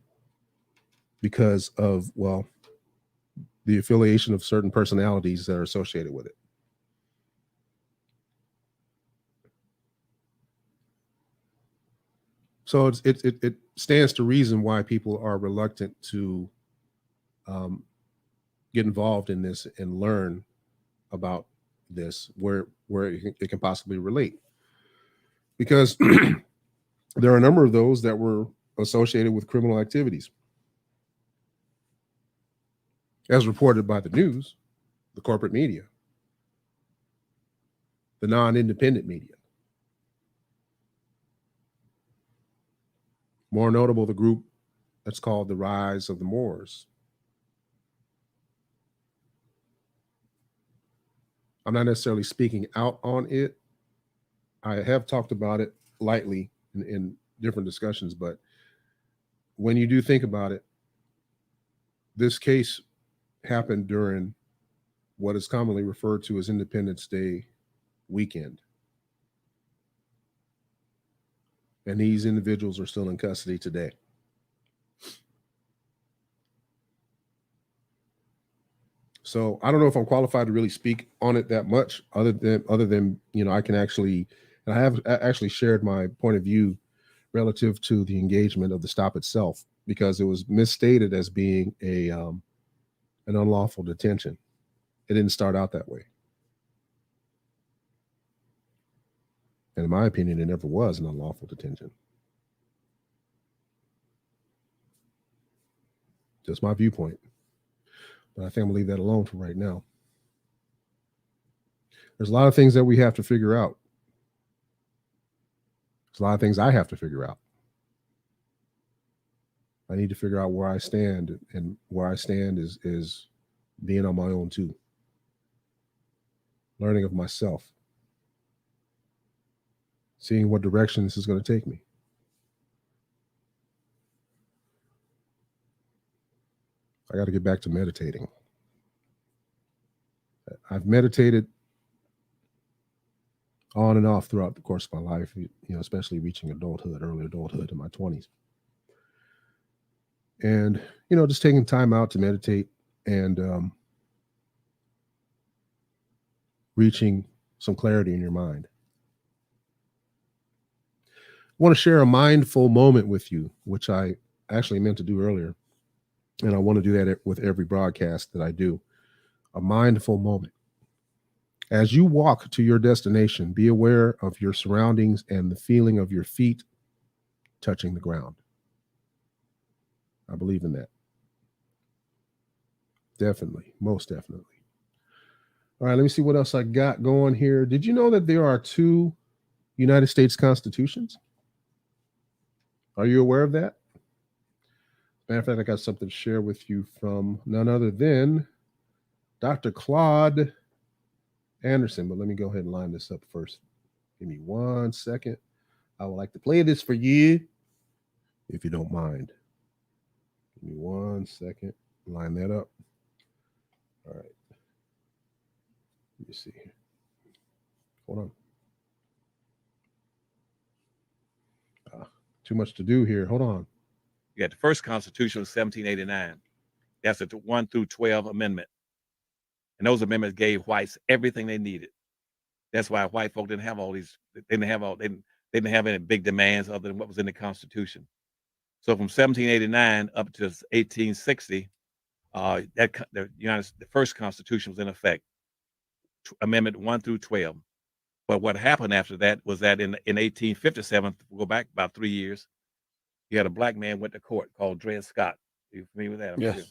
because of, well, the affiliation of certain personalities that are associated with it. So it stands to reason why people are reluctant to get involved in this and learn about this, where it can possibly relate. Because there are a number of those that were associated with criminal activities, as reported by the news, the corporate media, the non-independent media. More notable, the group that's called the Rise of the Moors. I'm not necessarily speaking out on it. I have talked about it lightly in different discussions, but when you do think about it, this case happened during what is commonly referred to as Independence Day weekend. And these individuals are still in custody today. So I don't know if I'm qualified to really speak on it that much, other than I can actually, and I have actually shared my point of view relative to the engagement of the stop itself, because it was misstated as being an unlawful detention. It didn't start out that way. And in my opinion, it never was an unlawful detention. Just my viewpoint. But I think I'm gonna leave that alone for right now. There's a lot of things that we have to figure out. There's a lot of things I have to figure out. I need to figure out where I stand, and where I stand is being on my own too. Learning of myself. Seeing what direction this is going to take me. I got to get back to meditating. I've meditated on and off throughout the course of my life, especially reaching early adulthood in my 20s. And, just taking time out to meditate and reaching some clarity in your mind. I want to share a mindful moment with you, which I actually meant to do earlier. And I want to do that with every broadcast that I do. A mindful moment. As you walk to your destination, be aware of your surroundings and the feeling of your feet touching the ground. I believe in that. Definitely, most definitely. All right, let me see what else I got going here. Did you know that there are 2 United States constitutions? Are you aware of that? Matter of fact, I got something to share with you from none other than Dr. Claude Anderson. But let me go ahead and line this up first. Give me 1 second. I would like to play this for you, if you don't mind. Give me 1 second. Line that up. All right. Let me see here. Hold on. Too much to do here. Hold on. You got the first Constitution of 1789. That's the 1 through 12 amendment. And those amendments gave whites everything they needed. That's why white folk didn't have all these, they didn't have any big demands other than what was in the Constitution. So from 1789 up to 1860, the first Constitution was in effect, Amendment 1 through 12. But what happened after that was that in 1857, we'll go back about 3 years, you had a black man went to court called Dred Scott. Are you familiar with that? Yes. Sure.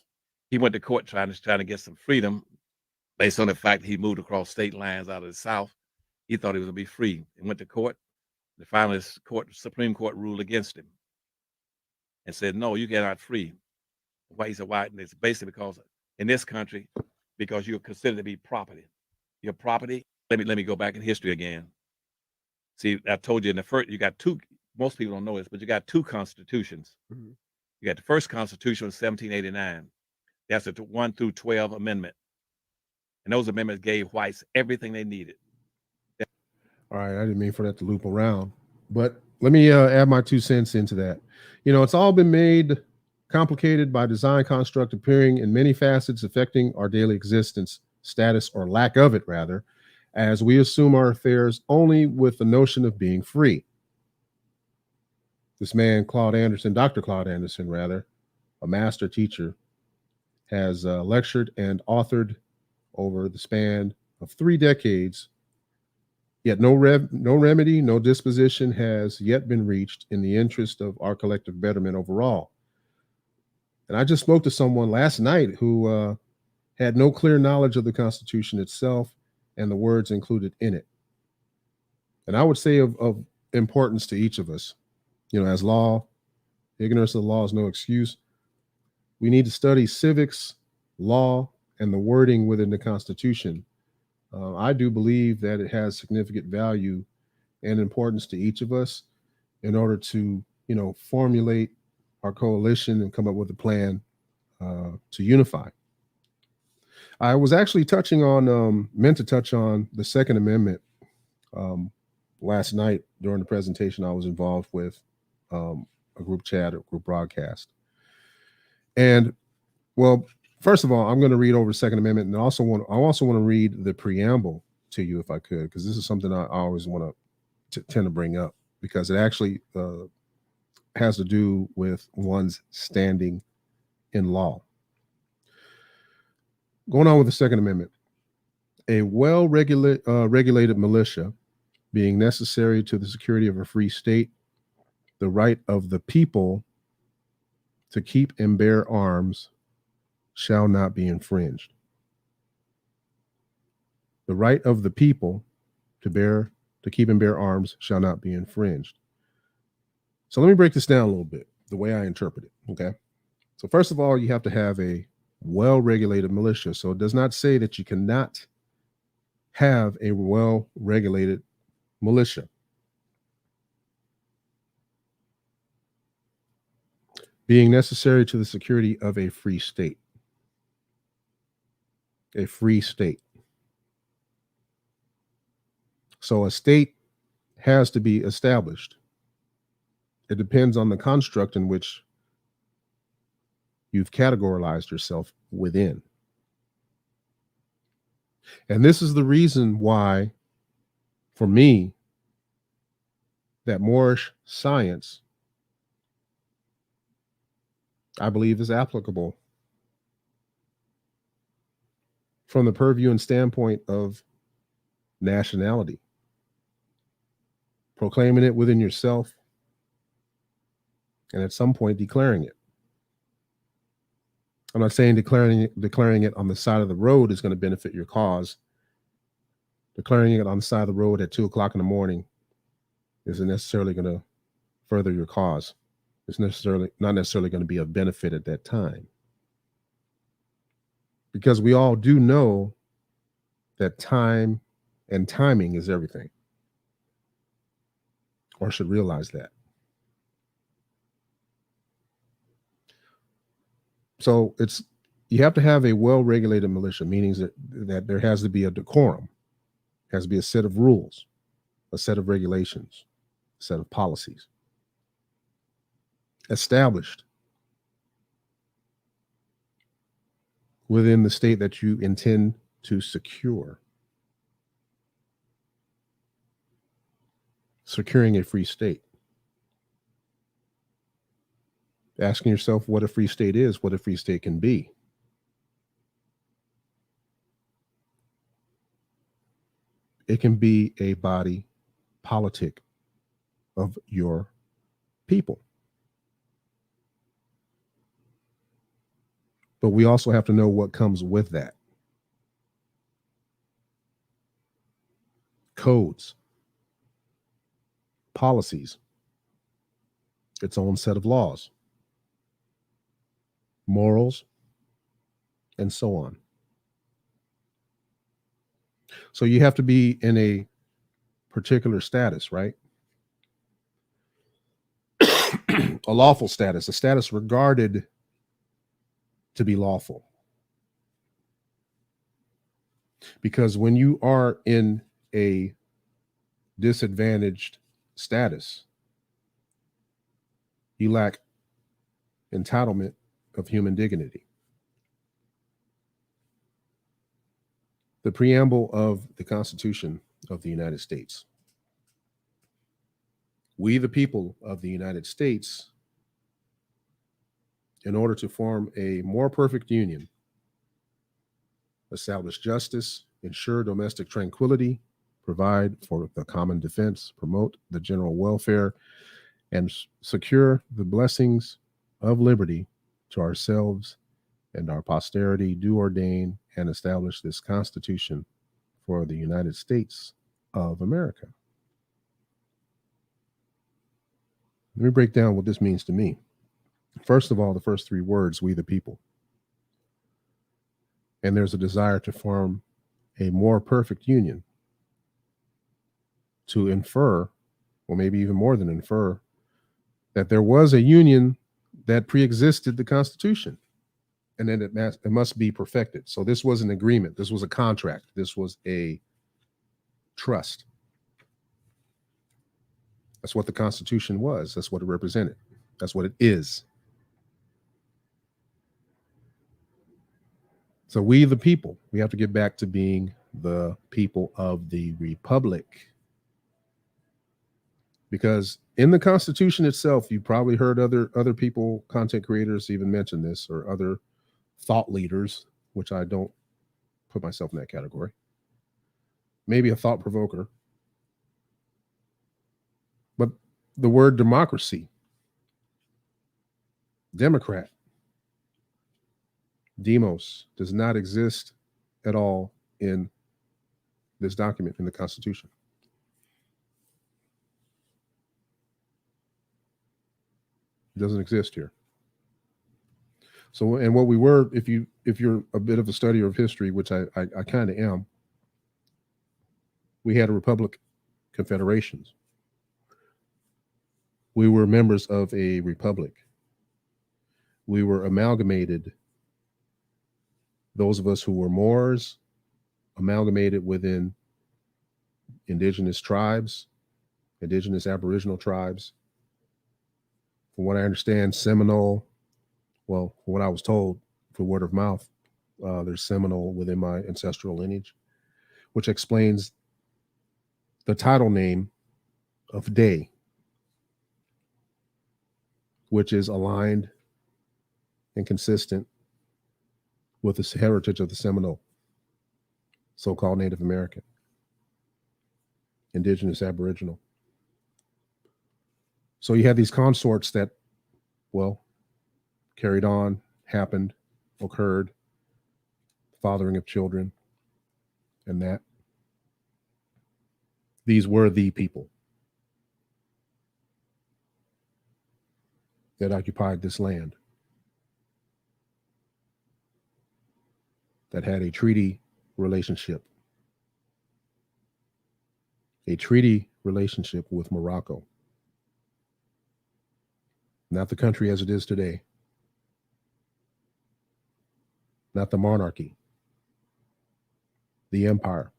He went to court trying to get some freedom based on the fact that he moved across state lines out of the South. He thought he was going to be free and went to court. And finally, the Supreme Court ruled against him and said, no, you get out free. Why? He said, why? And it's basically because in this country, because you're considered to be property. Your property, let me go back in history again. See, I told you in the first, you got 2, most people don't know this, but you got 2 constitutions. Mm-hmm. You got the first Constitution of 1789. That's the 1 through 12 amendment. And those amendments gave whites everything they needed. All right, I didn't mean for that to loop around, but let me add my 2 cents into that. You know, it's all been made complicated by design construct appearing in many facets affecting our daily existence, status, or lack of it, rather, as we assume our affairs only with the notion of being free. This man, Dr. Claude Anderson, rather, a master teacher, has lectured and authored over the span of 3 decades. Yet no remedy, no disposition has yet been reached in the interest of our collective betterment overall. And I just spoke to someone last night who had no clear knowledge of the Constitution itself and the words included in it. And I would say of importance to each of us, you know, as ignorance of the law is no excuse. We need to study civics, law, and the wording within the Constitution. I do believe that it has significant value and importance to each of us in order to, you know, formulate our coalition and come up with a plan to unify. I was actually meant to touch on the Second Amendment last night during the presentation I was involved with, a group chat or group broadcast. And well, first of all, I'm going to read over the Second Amendment, and I also want to read the preamble to you if I could, because this is something I always want to tend to bring up, because it actually has to do with one's standing in law. Going on with the Second Amendment, a regulated militia being necessary to the security of a free state, the right of the people to keep and bear arms shall not be infringed. The right of the people to keep and bear arms shall not be infringed. So let me break this down a little bit, the way I interpret it, okay? So first of all, you have to have a well-regulated militia. So it does not say that you cannot have a well-regulated militia. Being necessary to the security of a free state. A free state. So a state has to be established. It depends on the construct in which you've categorized yourself within. And this is the reason why, for me, that Moorish science, I believe, is applicable from the purview and standpoint of nationality. Proclaiming it within yourself, and at some point declaring it. I'm not saying declaring it on the side of the road is going to benefit your cause declaring it on the side of the road at 2 o'clock in the morning isn't necessarily going to further your cause. It's not necessarily going to be of benefit at that time. Because we all do know that time and timing is everything, or should realize that. So you have to have a well-regulated militia, meaning that there has to be a decorum, has to be a set of rules, a set of regulations, a set of policies established within the state that you intend to secure. Securing a free state. Asking yourself what a free state is, what a free state can be. It can be a body politic of your people. But we also have to know what comes with that. Codes, policies, its own set of laws, morals, and so on. So you have to be in a particular status, right? A lawful status, a status regarded to be lawful. Because when you are in a disadvantaged status, you lack entitlement of human dignity. The preamble of the Constitution of the United States. We, the people of the United States, in order to form a more perfect union, establish justice, ensure domestic tranquility, provide for the common defense, promote the general welfare, and secure the blessings of liberty to ourselves and our posterity, do ordain and establish this Constitution for the United States of America. Let me break down what this means to me. First of all, the first three words, we the people. And there's a desire to form a more perfect union, to infer, or maybe even more than infer, that there was a union that pre-existed the Constitution, and then it must be perfected. So this was an agreement. This was a contract. This was a trust. That's what the Constitution was. That's what it represented. That's what it is. So we, the people, we have to get back to being the people of the republic. Because in the Constitution itself, you probably heard other people, content creators even mention this, or other thought leaders, which I don't put myself in that category. Maybe a thought provoker. But the word democracy, Democrat, demos, does not exist at all in this document, in the Constitution. It doesn't exist here. So, and what we were, if you're a bit of a studier of history, which I kind of am, we had a republic confederations. We were members of a republic. We were amalgamated. Those of us who were Moors amalgamated within indigenous tribes, indigenous Aboriginal tribes. From what I understand, Seminole, well, from what I was told through word of mouth, there's Seminole within my ancestral lineage, which explains the title name of Day, which is aligned and consistent with the heritage of the Seminole, so-called Native American, indigenous Aboriginal. So you had these consorts that, well, carried on, happened, occurred, fathering of children, and that. These were the people that occupied this land, that had a treaty relationship with Morocco. Not the country as it is today, not the monarchy, the empire.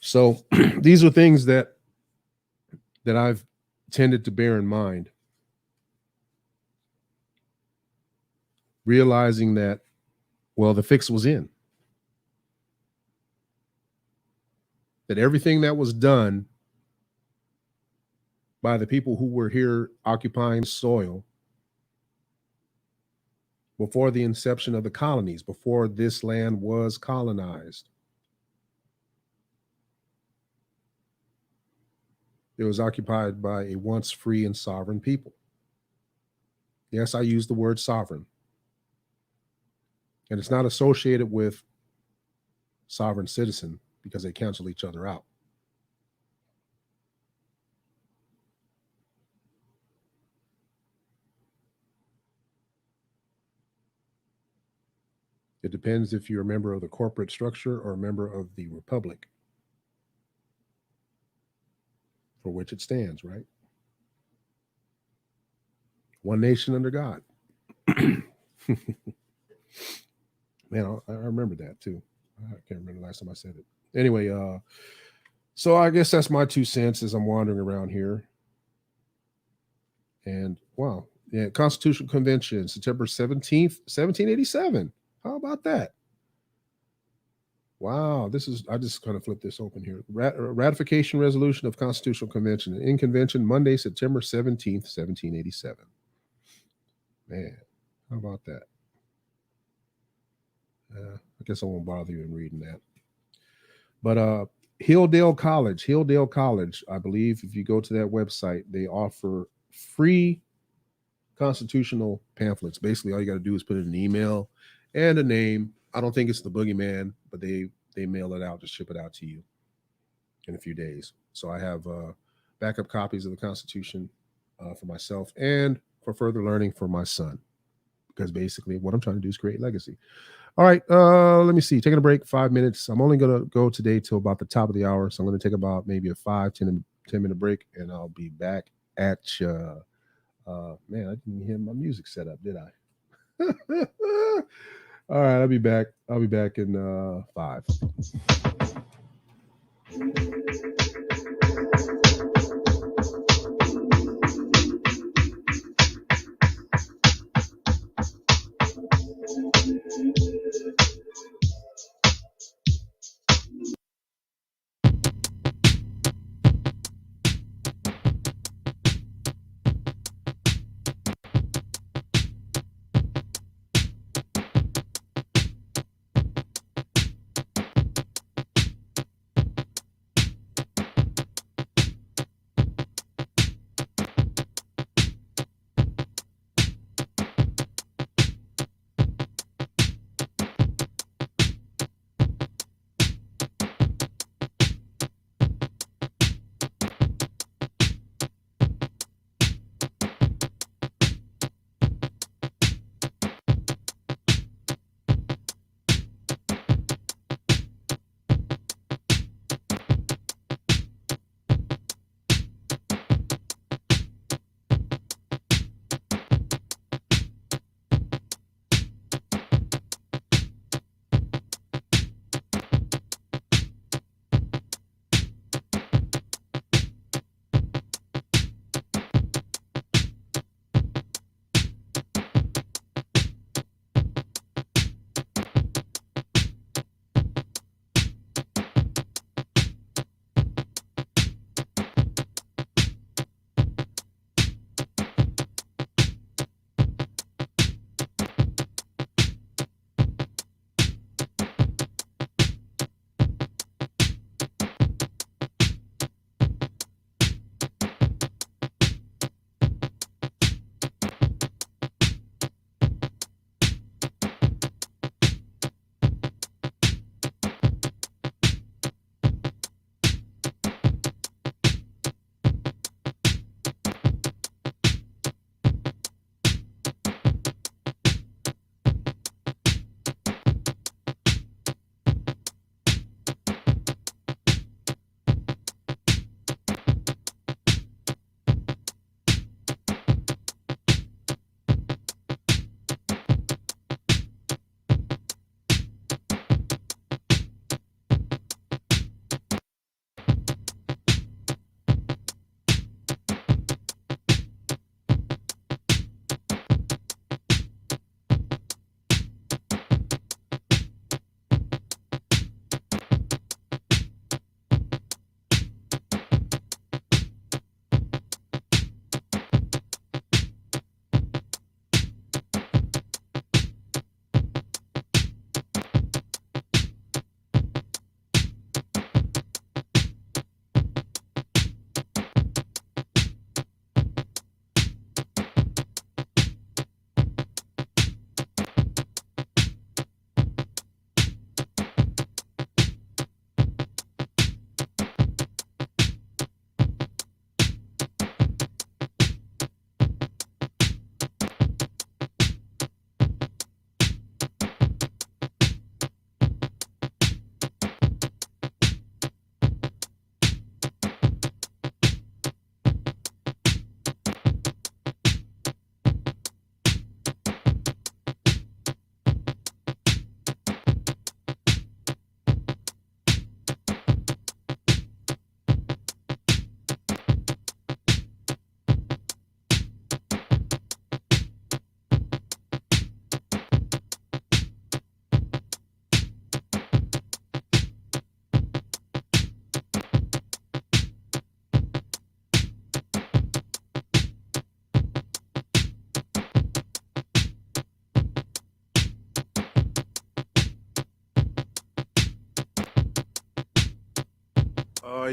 So these are things that I've tended to bear in mind, realizing that, well, the fix was in. That everything that was done by the people who were here occupying soil before the inception of the colonies, before this land was colonized, it was occupied by a once free and sovereign people. Yes, I use the word sovereign. And it's not associated with sovereign citizen because they cancel each other out. It depends if you're a member of the corporate structure or a member of the republic for which it stands, right? One nation under God. Man, I remember that too. I can't remember the last time I said it. Anyway, so I guess that's my 2 cents as I'm wandering around here. And wow, yeah, Constitutional Convention, September 17th, 1787. How about that? Wow, I just kind of flipped this open here. Ratification resolution of Constitutional Convention in convention Monday, September 17th, 1787. Man, how about that? I guess I won't bother you in reading that. But Hilldale College, I believe if you go to that website, they offer free constitutional pamphlets. Basically, all you got to do is put in an email and a name. I don't think it's the boogeyman, but they mail it out, just ship it out to you in a few days. So I have backup copies of the Constitution for myself and for further learning for my son, because basically what I'm trying to do is create legacy. All right, let me see. Taking a break, 5 minutes. I'm only going to go today till about the top of the hour, so I'm going to take about maybe a 10-minute break, and I'll be back at you. Man, I didn't hear my music set up, did I? All right, I'll be back. I'll be back in 5.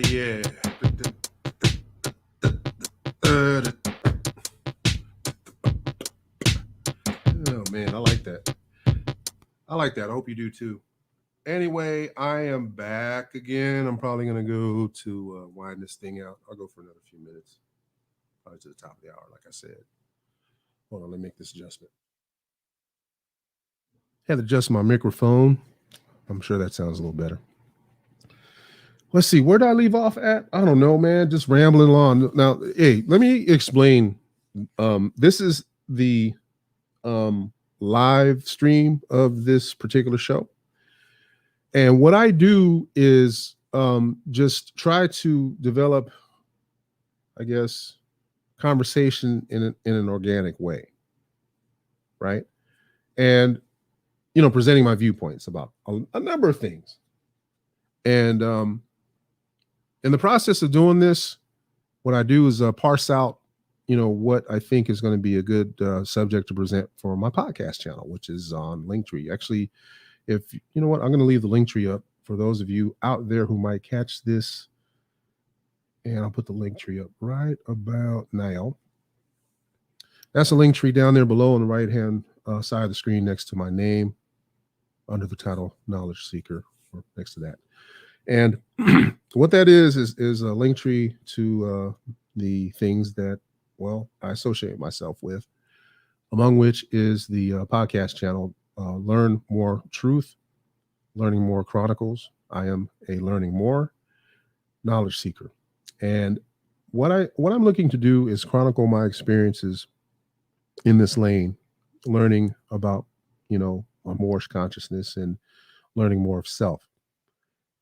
Yeah. Oh man, I like that. I like that. I hope you do too. Anyway, I am back again. I'm probably gonna go to wind this thing out. I'll go for another few minutes, probably to the top of the hour, like I said. Hold on, let me make this adjustment. Had to adjust my microphone. I'm sure that sounds a little better. Let's see, where did I leave off at? I don't know, man. Just rambling on. Now, hey, let me explain. This is the live stream of this particular show. And what I do is just try to develop, I guess, conversation in an organic way, right? And presenting my viewpoints about a number of things. And in the process of doing this, what I do is parse out, what I think is going to be a good subject to present for my podcast channel, which is on Linktree. Actually, if you know what, I'm going to leave the Linktree up for those of you out there who might catch this. And I'll put the Linktree up right about now. That's a Linktree down there below on the right-hand side of the screen next to my name under the title Knowledge Seeker, or next to that. And what that is a Linktree to the things that, well, I associate myself with, among which is the podcast channel, Learn More Truth, Learning More Chronicles. I am a Learning More knowledge seeker. And what I'm looking to do is chronicle my experiences in this lane, learning about, a Moorish consciousness and learning more of self.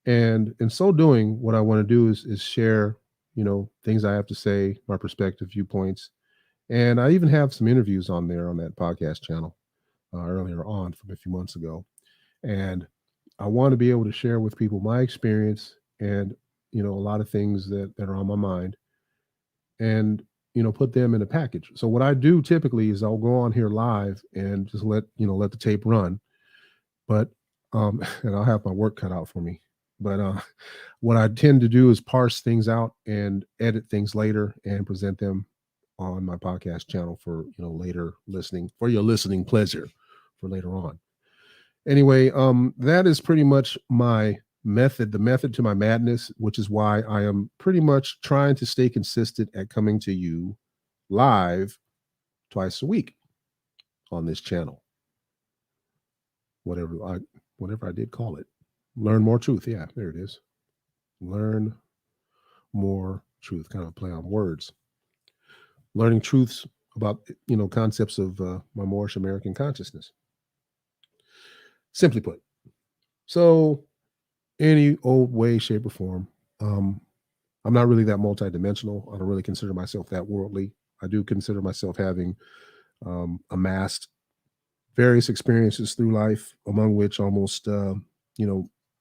And in so doing, what I want to do is share, things I have to say, my perspective, viewpoints. And I even have some interviews on there on that podcast channel earlier on from a few months ago. And I want to be able to share with people my experience and, a lot of things that are on my mind and, put them in a package. So what I do typically is I'll go on here live and just let the tape run. But, and I'll have my work cut out for me. But what I tend to do is parse things out and edit things later and present them on my podcast channel for, later listening, for your listening pleasure for later on. Anyway, that is pretty much my method, the method to my madness, which is why I am pretty much trying to stay consistent at coming to you live twice a week on this channel. Whatever I did call it. Learn More Truth. Yeah, there it is. Learn More Truth. Kind of a play on words. Learning truths about, concepts of my Moorish American consciousness. Simply put. So, any old way, shape, or form. I'm not really that multidimensional. I don't really consider myself that worldly. I do consider myself having amassed various experiences through life, among which almost,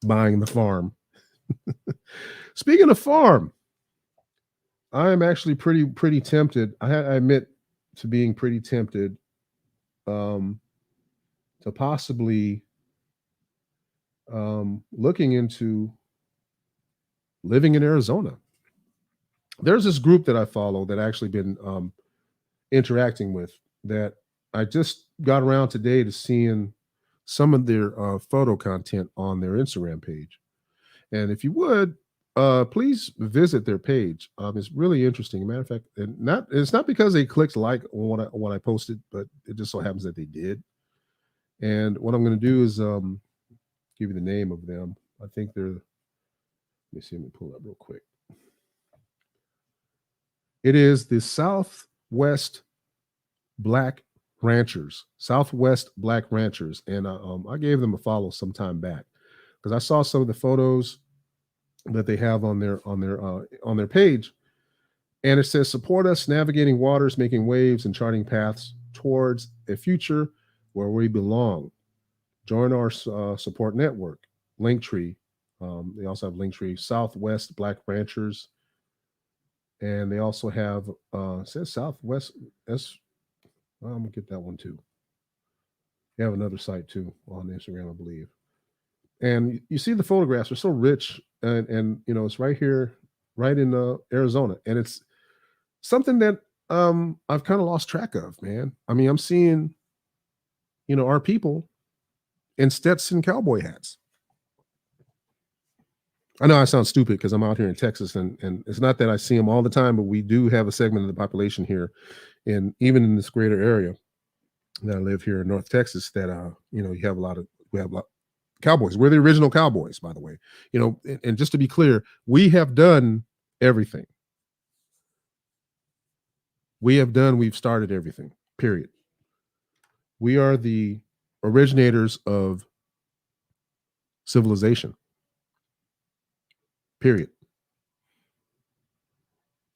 buying the farm. Speaking of farm, I am actually pretty tempted. I admit to being pretty tempted to possibly looking into living in Arizona. There's this group that I follow that I actually been interacting with that I just got around today to seeing some of their photo content on their Instagram page. And if you would, please visit their page. It's really interesting. Matter of fact, it's not because they clicked like on what I posted, but it just so happens that they did. And what I'm going to do is give you the name of them. I think they're, let me see, let me pull it up real quick. It is the Southwest Black Ranchers, and I gave them a follow some time back because I saw some of the photos that they have on their page, and it says, "Support us navigating waters, making waves, and charting paths towards a future where we belong. Join our support network, Linktree." They also have Linktree Southwest Black Ranchers, and they also have it says Southwest S. I'm gonna get that one too. They have another site too on Instagram, I believe. And you see the photographs are so rich, and it's right here right in Arizona, and it's something that I've kind of lost track of, man. I mean, I'm seeing, our people in Stetson cowboy hats. I know I sound stupid because I'm out here in Texas, and it's not that I see them all the time, but we do have a segment of the population here, and even in this greater area that I live here in North Texas, that you have we have a lot cowboys. We're the original cowboys, by the way. And just to be clear, we have done everything. We've started everything. Period. We are the originators of civilization. Period.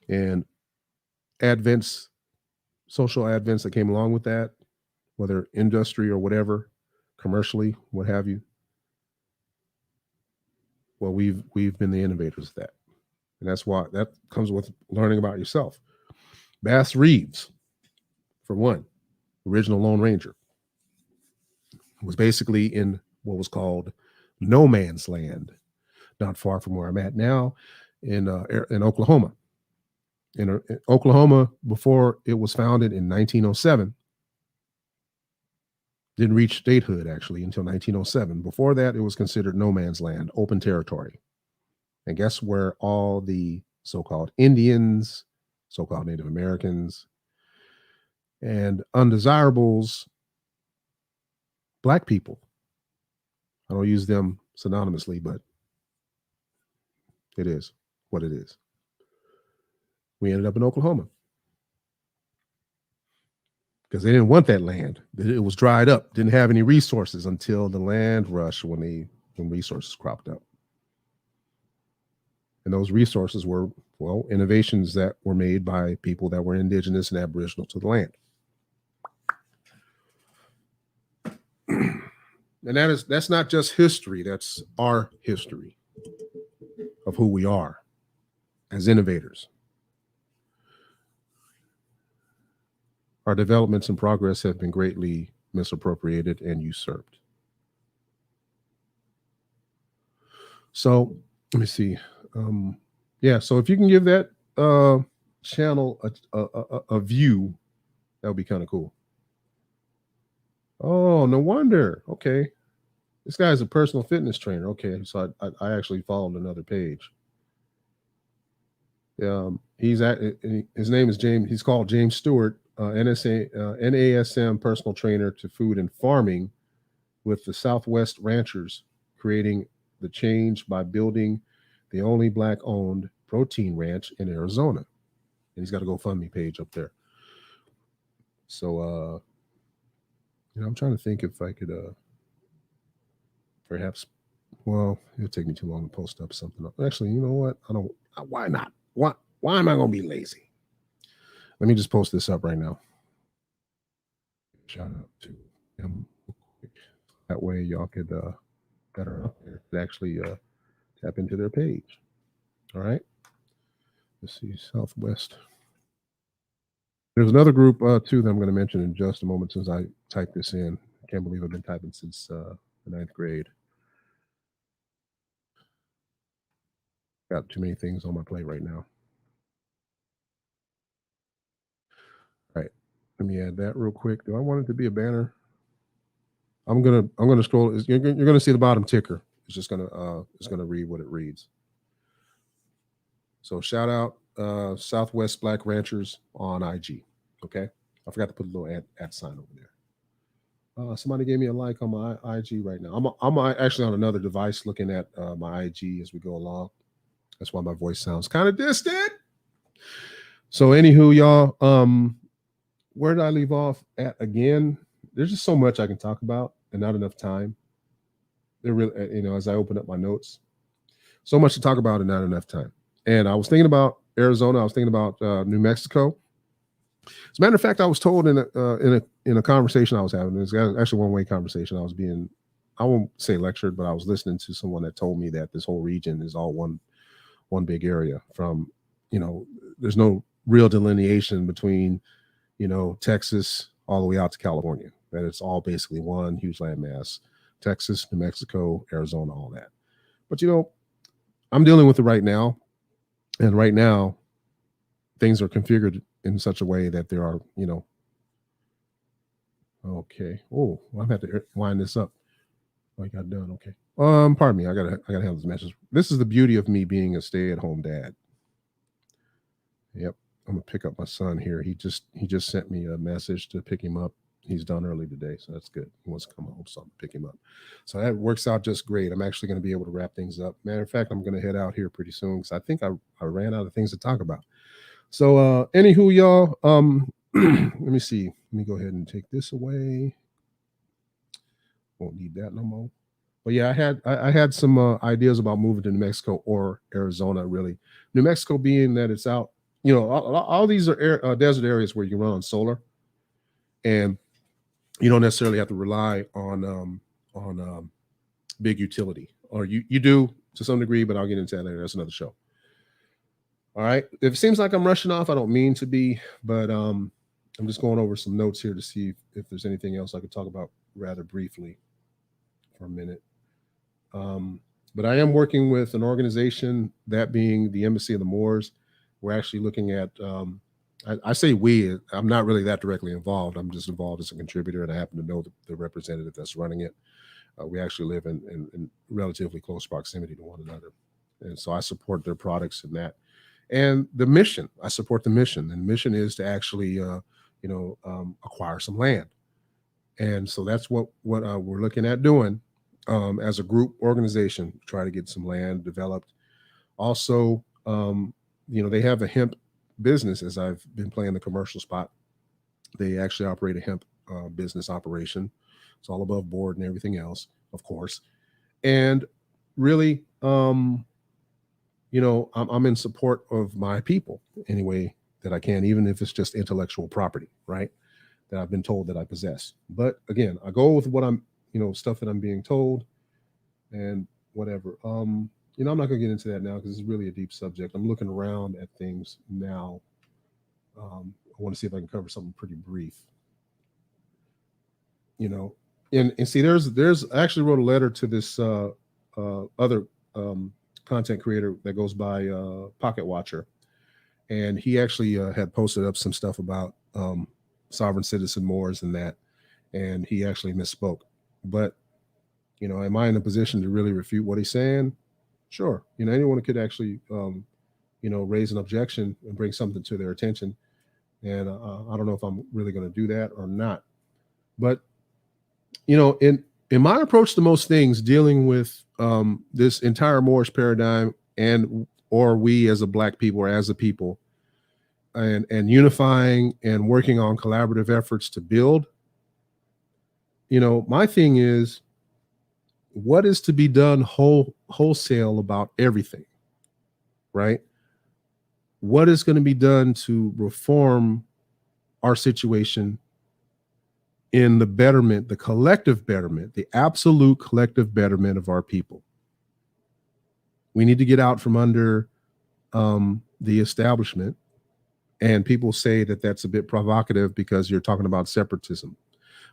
And social advents that came along with that, whether industry or whatever, commercially, what have you. Well, we've been the innovators of that. And that's why that comes with learning about yourself. Bass Reeves, for one, original Lone Ranger, was basically in what was called no man's land, not far from where I'm at now in Oklahoma. In Oklahoma, before it was founded in 1907, didn't reach statehood actually until 1907. Before that, it was considered no man's land, open territory. And guess where all the so-called Indians, so-called Native Americans, and undesirables, Black people. I don't use them synonymously, but it is what it is. We ended up in Oklahoma because they didn't want that land. It was dried up, didn't have any resources until the land rush when resources cropped up. And those resources were, innovations that were made by people that were indigenous and aboriginal to the land. And that's not just history, that's our history of who we are as innovators. Our developments and progress have been greatly misappropriated and usurped. So let me see. So if you can give that channel a view, that would be kind of cool. Oh, no wonder. Okay. This guy's a personal fitness trainer. Okay. So I actually followed another page. His name is James. He's called James Stewart, NASM personal trainer to food and farming with the Southwest Ranchers, creating the change by building the only Black owned protein ranch in Arizona. And he's got a GoFundMe page up there. So, I'm trying to think if I could perhaps, it'll take me too long to post up something up. Actually, you know what? Why not? Why am I going to be lazy? Let me just post this up right now. Shout out to him. That way y'all could, that are up there, could actually tap into their page. All right. Let's see, Southwest. There's another group too that I'm going to mention in just a moment since I typed this in. I can't believe I've been typing since the 9th grade. Got too many things on my plate right now. All right, let me add that real quick. Do I want it to be a banner? I'm gonna scroll. You're gonna see the bottom ticker. It's just gonna read what it reads. So shout out Southwest Black Ranchers on IG. Okay, I forgot to put a little at sign over there. Somebody gave me a like on my IG right now. I'm actually on another device looking at my IG as we go along. That's why my voice sounds kind of distant. So anywho, y'all, where did I leave off at again? There's just so much I can talk about and not enough time. There really, as I open up my notes, so much to talk about and not enough time. And I was thinking about Arizona. I was thinking about New Mexico. As a matter of fact, I was told in a conversation I was having, it was actually one-way conversation. I won't say lectured, but I was listening to someone that told me that this whole region is all one big area. From, there's no real delineation between, Texas all the way out to California. That it's all basically one huge landmass. Texas, New Mexico, Arizona, all that. But I'm dealing with it right now. And right now, things are configured in such a way that there are, okay. Oh, well, I'm going to have to wind this up. Oh, I got done. Okay. Pardon me. I gotta handle this message. This is the beauty of me being a stay-at-home dad. Yep. I'm gonna pick up my son here. He just sent me a message to pick him up. He's done early today, so that's good. He wants to come home, so I'm pick him up. So that works out just great. I'm actually going to be able to wrap things up. Matter of fact, I'm going to head out here pretty soon because I think I ran out of things to talk about. So anywho, y'all, let me see. Let me go ahead and take this away. Won't need that no more. But yeah, I had some ideas about moving to New Mexico or Arizona. Really, New Mexico being that it's out. All these are desert areas where you can run on solar, and you don't necessarily have to rely on big utility, or you do to some degree, but I'll get into that later. That's another show. All right. If it seems like I'm rushing off, I don't mean to be, but I'm just going over some notes here to see if there's anything else I could talk about rather briefly for a minute. But I am working with an organization, that being the Embassy of the Moors. We're actually looking at, I say we, I'm not really that directly involved. I'm just involved as a contributor, and I happen to know the representative that's running it. We actually live in relatively close proximity to one another. And so I support their products in that. And the mission, I support the mission. And the mission is to actually, acquire some land. And so that's what we're looking at doing as a group organization, try to get some land developed. Also, they have a hemp business, as I've been playing the commercial spot. They actually operate a hemp business operation. It's all above board and everything else, of course. And really, I'm in support of my people any way that I can, even if it's just intellectual property, right? That I've been told that I possess. But again, I go with what I'm, stuff that I'm being told and whatever. I'm not going to get into that now because it's really a deep subject. I'm looking around at things now. I want to see if I can cover something pretty brief. And see, there's I actually wrote a letter to this other content creator that goes by Pocket Watcher, and he actually had posted up some stuff about sovereign citizen Moors and that, and he actually misspoke. But am I in a position to really refute what he's saying? Sure. Anyone could actually raise an objection and bring something to their attention, and I don't know if I'm really going to do that or not. But in my approach to most things dealing with this entire Moorish paradigm, or we as a Black people or as a people, and unifying and working on collaborative efforts to build, my thing is, what is to be done wholesale about everything, right? What is going to be done to reform our situation in the betterment, the collective betterment, the absolute collective betterment of our people? We need to get out from under the establishment. And people say that that's a bit provocative because you're talking about separatism.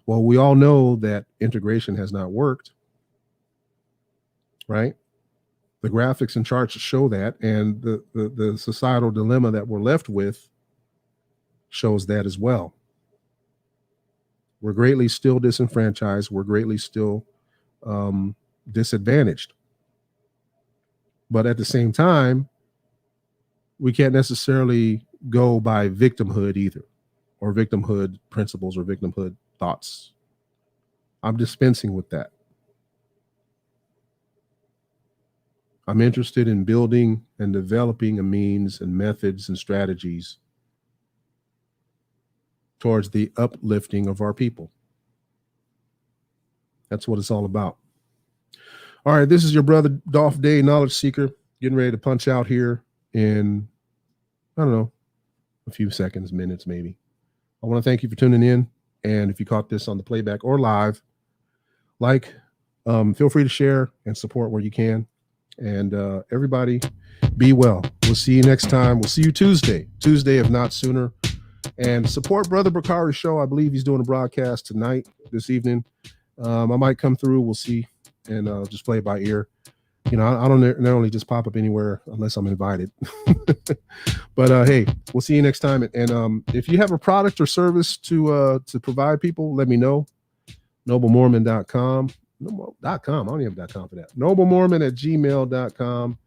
Well, we all know that integration has not worked, right? The graphics and charts show that, and the societal dilemma that we're left with shows that as well. We're greatly still disenfranchised. We're greatly still disadvantaged. But at the same time, we can't necessarily go by victimhood either, or victimhood principles or victimhood thoughts. I'm dispensing with that. I'm interested in building and developing a means and methods and strategies towards the uplifting of our people. That's what it's all about. All right, this is your brother Dolph Day, Knowledge Seeker, getting ready to punch out here in, I don't know, a few seconds, minutes maybe. I want to thank you for tuning in. And if you caught this on the playback or live, feel free to share and support where you can. And everybody, be well. We'll see you next time. We'll see you Tuesday, if not sooner. And support Brother Bakari's show. I believe he's doing a broadcast tonight, this evening. I might come through. We'll see. And just play it by ear. You know, I don't normally just pop up anywhere unless I'm invited. But hey, we'll see you next time. And if you have a product or service to provide people, let me know. noblemormon.com. .com. I don't even have .com for that. noblemormon@gmail.com.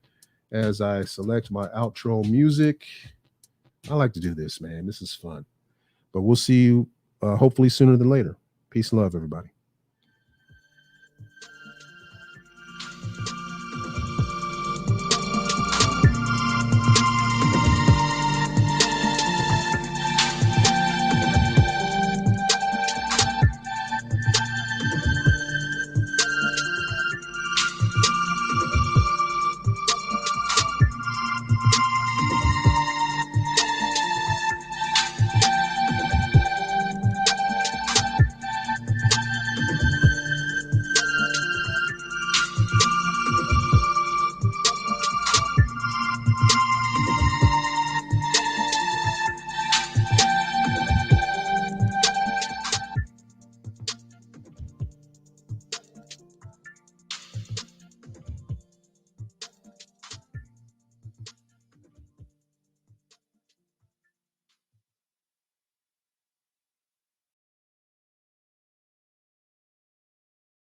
As I select my outro music. I like to do this, man. This is fun. But we'll see you hopefully sooner than later. Peace and love, everybody.